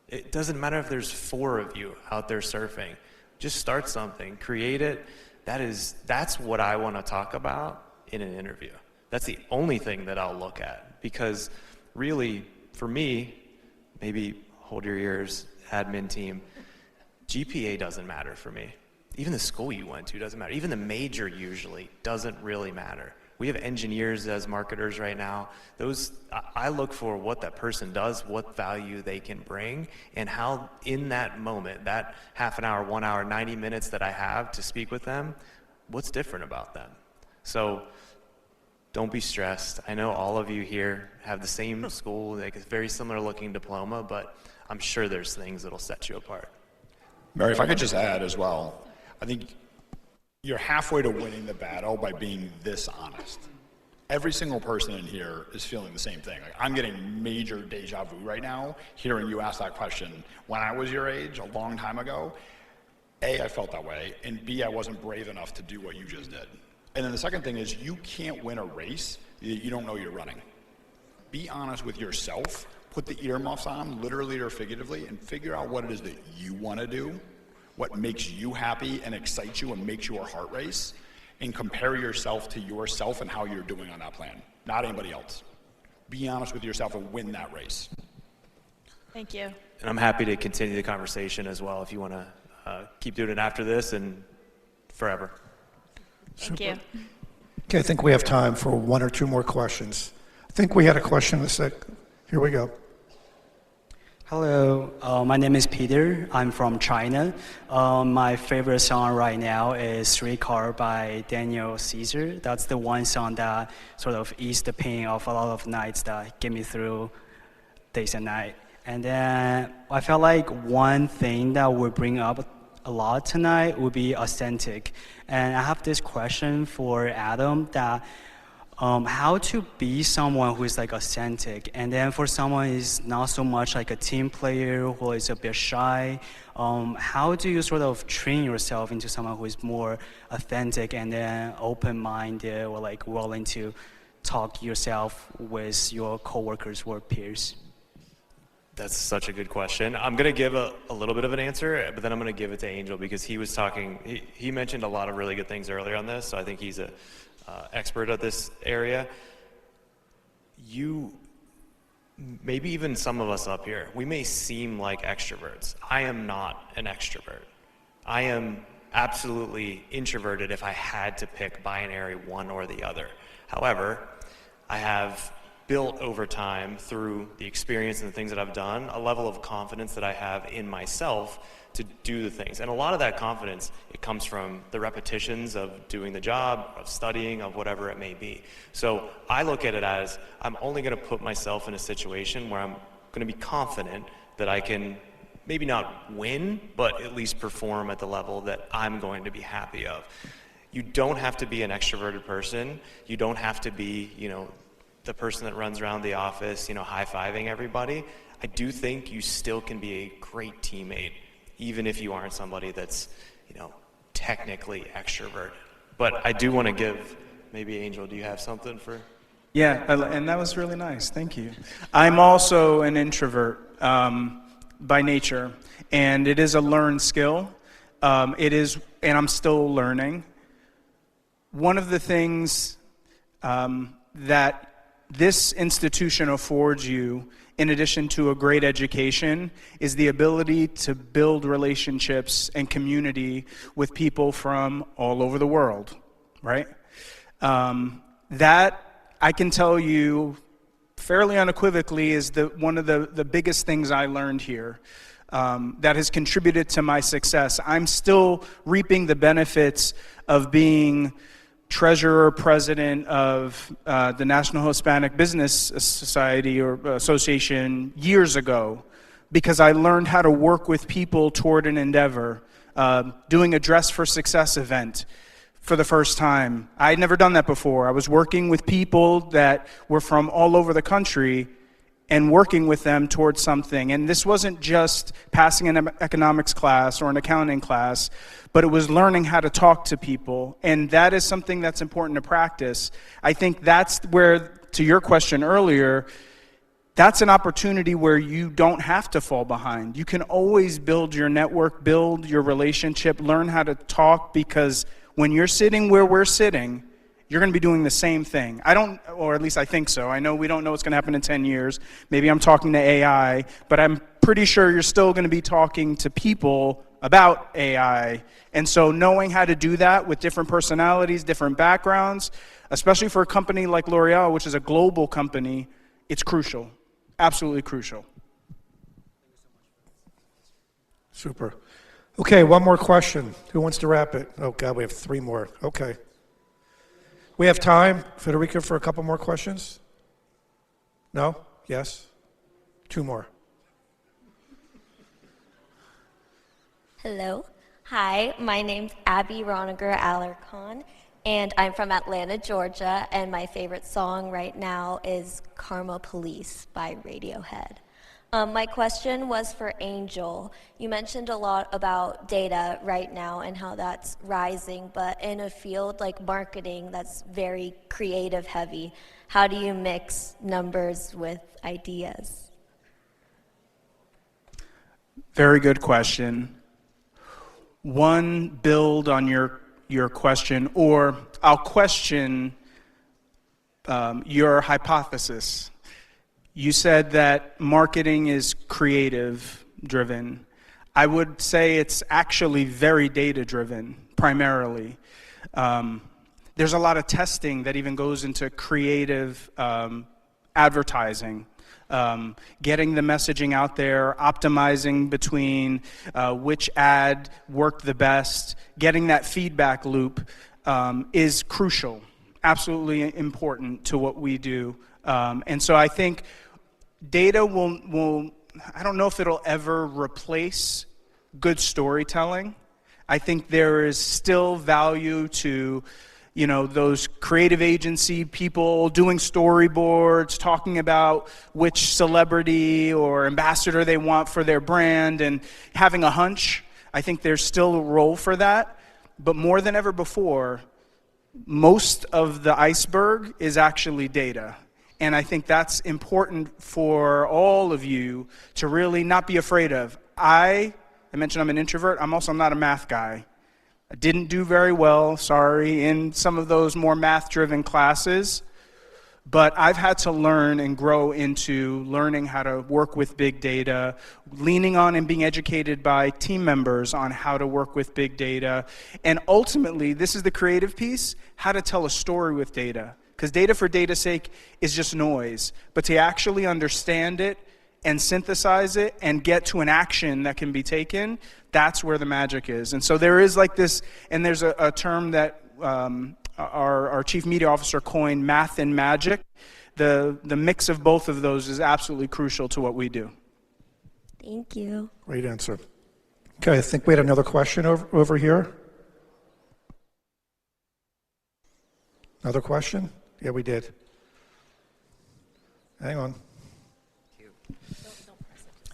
It doesn't matter if there's 4 of you out there surfing. Just start something, create it. That's what I want to talk about in an interview. That's the only thing that I'll look at, because really, for me, maybe hold your ears, admin team, GPA doesn't matter for me. Even the school you went to doesn't matter. Even the major usually doesn't really matter. We have engineers as marketers right now. I look for what that person does, what value they can bring, and how in that moment, that half an hour, 1 hour, 90 minutes that I have to speak with them, what's different about them? So don't be stressed. I know all of you here have the same school, like a very similar looking diploma, but I'm sure there's things that'll set you apart. Mary, if I could just add as well, I think you're halfway to winning the battle by being this honest. Every single person in here is feeling the same thing. Like, I'm getting major deja vu right now, hearing you ask that question. When I was your age, a long time ago, A, I felt that way, and B, I wasn't brave enough to do what you just did. And then the second thing is, you can't win a race that you don't know you're running. Be honest with yourself, put the earmuffs on, literally or figuratively, and figure out what it is that you want to do, what makes you happy and excites you and makes your heart race, and compare yourself to yourself and how you're doing on that plan, not anybody else. Be honest with yourself and win that race. Thank you. And I'm happy to continue the conversation as well if you want to keep doing it after this and forever. Thank you. Okay, I think we have time for 1 or 2 more questions. I think we had a question in a sec. Here we go. Hello, my name is Peter. I'm from China. My favorite song right now is Streetcar by Daniel Caesar. That's the one song that sort of eased the pain of a lot of nights that get me through days and nights. And then I felt like one thing that would bring up a lot tonight would be authentic. And I have this question for Adam that how to be someone who is like authentic, and then for someone who is not so much like a team player who is a bit shy, how do you sort of train yourself into someone who is more authentic and then open-minded or like willing to talk yourself with your coworkers or peers? That's such a good question. I'm going to give a little bit of an answer, but then I'm going to give it to Angel because he was talking, he mentioned a lot of really good things earlier on this, so I think he's a expert at this area. Maybe even some of us up here, we may seem like extroverts. I am not an extrovert. I am absolutely introverted if I had to pick binary one or the other. However, I have built over time through the experience and the things that I've done, a level of confidence that I have in myself to do the things. And a lot of that confidence, it comes from the repetitions of doing the job, of studying, of whatever it may be. So I look at it as I'm only going to put myself in a situation where I'm going to be confident that I can maybe not win, but at least perform at the level that I'm going to be happy of. You don't have to be an extroverted person. You don't have to be, the person that runs around the office, high-fiving everybody. I do think you still can be a great teammate, even if you aren't somebody that's, technically extroverted. But I do want to give, maybe Angel, do you have something for? Yeah, and that was really nice. Thank you. I'm also an introvert by nature, and it is a learned skill. It is, and I'm still learning. One of the things that this institution affords you, in addition to a great education, is the ability to build relationships and community with people from all over the world, right? That, I can tell you fairly unequivocally, is one of the biggest things I learned here that has contributed to my success. I'm still reaping the benefits of being treasurer, president of the National Hispanic Business Society or Association years ago, because I learned how to work with people toward an endeavor, doing a Dress for Success event for the first time. I had never done that before. I was working with people that were from all over the country and working with them towards something. And this wasn't just passing an economics class or an accounting class, but it was learning how to talk to people. And that is something that's important to practice. I think that's where, to your question earlier, that's an opportunity where you don't have to fall behind. You can always build your network, build your relationship, learn how to talk, because when you're sitting where we're sitting, you're going to be doing the same thing. Or at least I think so. I know we don't know what's going to happen in 10 years. Maybe I'm talking to AI, but I'm pretty sure you're still going to be talking to people about AI. And so knowing how to do that with different personalities, different backgrounds, especially for a company like L'Oreal, which is a global company, it's crucial. Absolutely crucial. Super. Okay, one more question. Who wants to wrap it? Oh, God, we have 3 more. Okay. We have time, Federica, for a couple more questions? No? Yes? 2 more. Hello. Hi, my name's Abby Roniger Alarcon, and I'm from Atlanta, Georgia, and my favorite song right now is Karma Police by Radiohead. My question was for Angel. You mentioned a lot about data right now and how that's rising, but in a field like marketing that's very creative heavy, how do you mix numbers with ideas? Very good question. One, build on your question, or I'll question your hypothesis. You said that marketing is creative driven. I would say it's actually very data driven, primarily. There's a lot of testing that even goes into creative advertising. Getting the messaging out there, optimizing between which ad worked the best, getting that feedback loop is crucial, absolutely important to what we do. And so I think data will, I don't know if it'll ever replace good storytelling. I think there is still value to you know, those creative agency people doing storyboards, talking about which celebrity or ambassador they want for their brand and having a hunch. I think there's still a role for that. But more than ever before, most of the iceberg is actually data. And I think that's important for all of you to really not be afraid of. I mentioned I'm an introvert. I'm also not a math guy. I didn't do very well, sorry, in some of those more math-driven classes. But I've had to learn and grow into learning how to work with big data, leaning on and being educated by team members on how to work with big data. And ultimately, this is the creative piece, how to tell a story with data. Because data for data's sake is just noise. But to actually understand it and synthesize it and get to an action that can be taken, that's where the magic is. And so there is like this, and there's a term that our chief media officer coined, math and magic. The mix of both of those is absolutely crucial to what we do. Thank you. Great answer. Okay, I think we had another question over here. Another question? Yeah, we did. Hang on.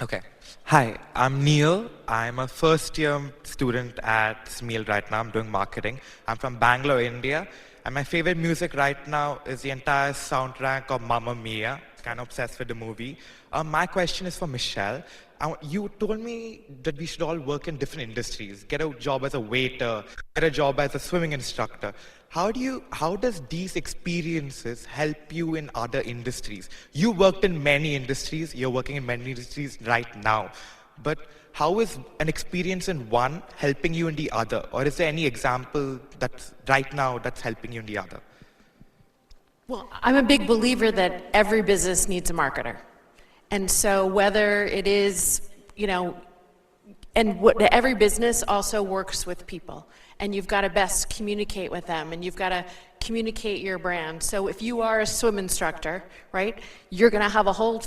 Okay. Hi, I'm Neil. I'm a first-year student at SMEAL right now. I'm doing marketing. I'm from Bangalore, India. And my favorite music right now is the entire soundtrack of Mamma Mia. Kind of obsessed with the movie. My question is for Michelle. You told me that we should all work in different industries. Get a job as a waiter, get a job as a swimming instructor. How does these experiences help you in other industries? You worked in many industries, you're working in many industries right now. But how is an experience in one helping you in the other? Or is there any example that's right now that's helping you in the other? Well, I'm a big believer that every business needs a marketer. And so whether it is, you know, and every business also works with people. And you've got to best communicate with them, and you've got to communicate your brand. So if you are a swim instructor, right, you're going to have a whole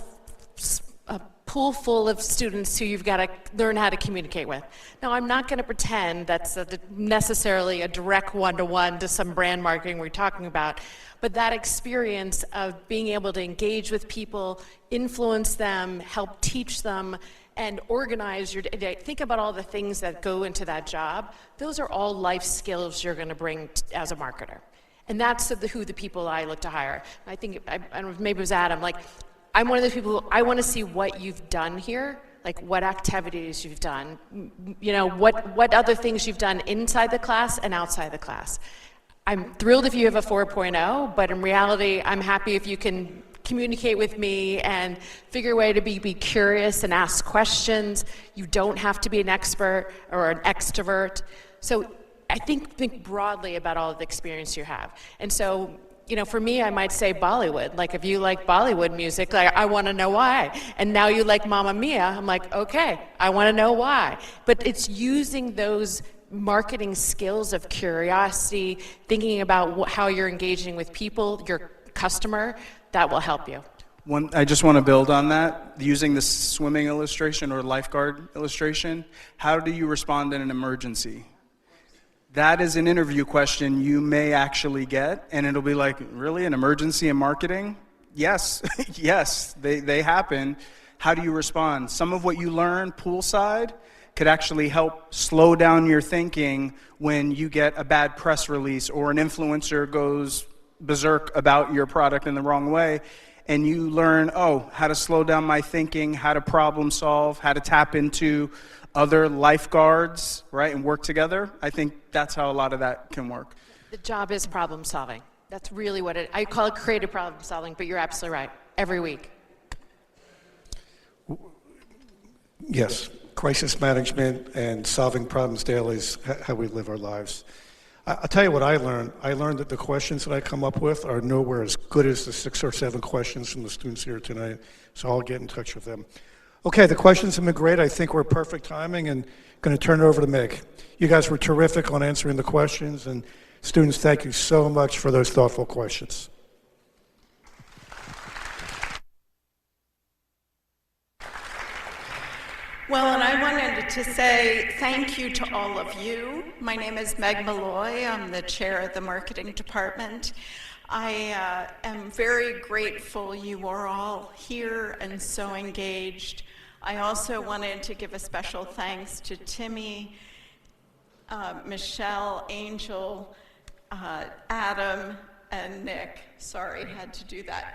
pool full of students who you've got to learn how to communicate with. Now, I'm not going to pretend that's necessarily a direct one-to-one to some brand marketing we're talking about, but that experience of being able to engage with people, influence them, help teach them, and organize your day. Think about all the things that go into that job. Those are all life skills you're going to bring as a marketer. And that's who the people I look to hire. I think, I don't know, maybe it was Adam, like, I'm one of those people who, I want to see what you've done here, like what activities you've done, you know, what other things you've done inside the class and outside the class. I'm thrilled if you have a 4.0, but in reality, I'm happy if you can communicate with me and figure a way to be curious and ask questions. You don't have to be an expert or an extrovert. So I think broadly about all of the experience you have. And so, you know, for me, I might say Bollywood. Like, if you like Bollywood music, like, I want to know why. And now you like Mamma Mia, I'm like, okay, I want to know why. But it's using those marketing skills of curiosity, thinking about how you're engaging with people, your customer, that will help you. I just want to build on that. Using the swimming illustration or lifeguard illustration, how do you respond in an emergency? That is an interview question you may actually get, and it'll be like, really, an emergency in marketing? Yes, yes, they happen. How do you respond? Some of what you learn poolside could actually help slow down your thinking when you get a bad press release or an influencer goes berserk about your product in the wrong way, and you learn, how to slow down my thinking, how to problem solve, how to tap into other lifeguards, right, and work together. I think that's how a lot of that can work. The job is problem solving. That's really what I call it, creative problem solving, but you're absolutely right, every week. Yes, crisis management and solving problems daily is how we live our lives. I'll tell you what I learned. I learned that the questions that I come up with are nowhere as good as the 6 or 7 questions from the students here tonight, so I'll get in touch with them. Okay, the questions have been great. I think we're perfect timing, and going to turn it over to Meg. You guys were terrific on answering the questions, and students, thank you so much for those thoughtful questions. Well, and I wanted to to say thank you to all of you. My name is Meg Malloy. I'm the chair of the marketing department. I am very grateful you are all here and so engaged. I also wanted to give a special thanks to Timmy, Michelle, Angel, Adam, and Nick. Sorry, had to do that.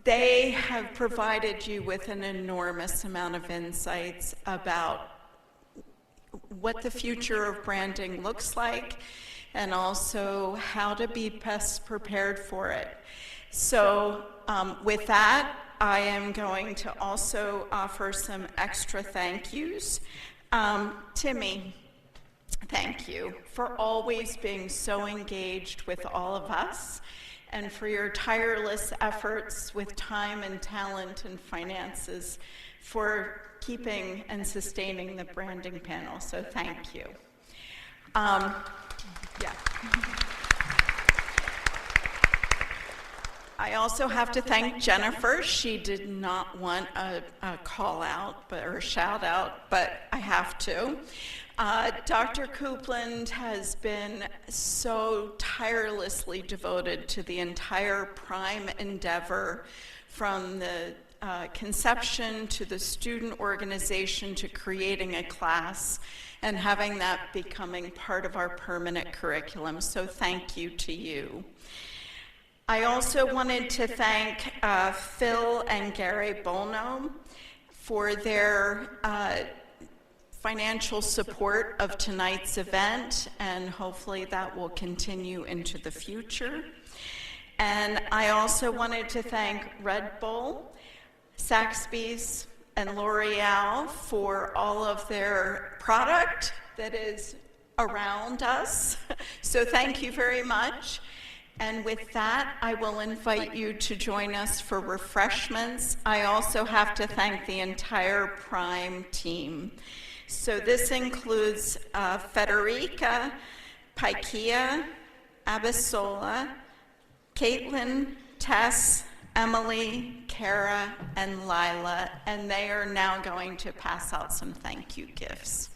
They have provided you with an enormous amount of insights about what the future of branding looks like and also how to be best prepared for it. So with that, I am going to also offer some extra thank yous. Timmy, thank you for always being so engaged with all of us and for your tireless efforts with time and talent and finances for keeping and sustaining the branding panel. So thank you. Yeah. I also have to thank Jennifer. She did not want a call out or a shout out, but I have to. Dr. Coupland has been so tirelessly devoted to the entire Prime endeavor, from the conception to the student organization to creating a class and having that becoming part of our permanent curriculum. So thank you to you. I also wanted to thank Phil and Gary Bolno for their financial support of tonight's event, and hopefully that will continue into the future. And I also wanted to thank Red Bull, Saxby's, and L'Oreal for all of their product that is around us. So thank you very much. And with that, I will invite you to join us for refreshments. I also have to thank the entire Prime team. So this includes Federica, Paikia, Abisola, Caitlin, Tess, Emily, Kara, and Lila, and they are now going to pass out some thank you gifts.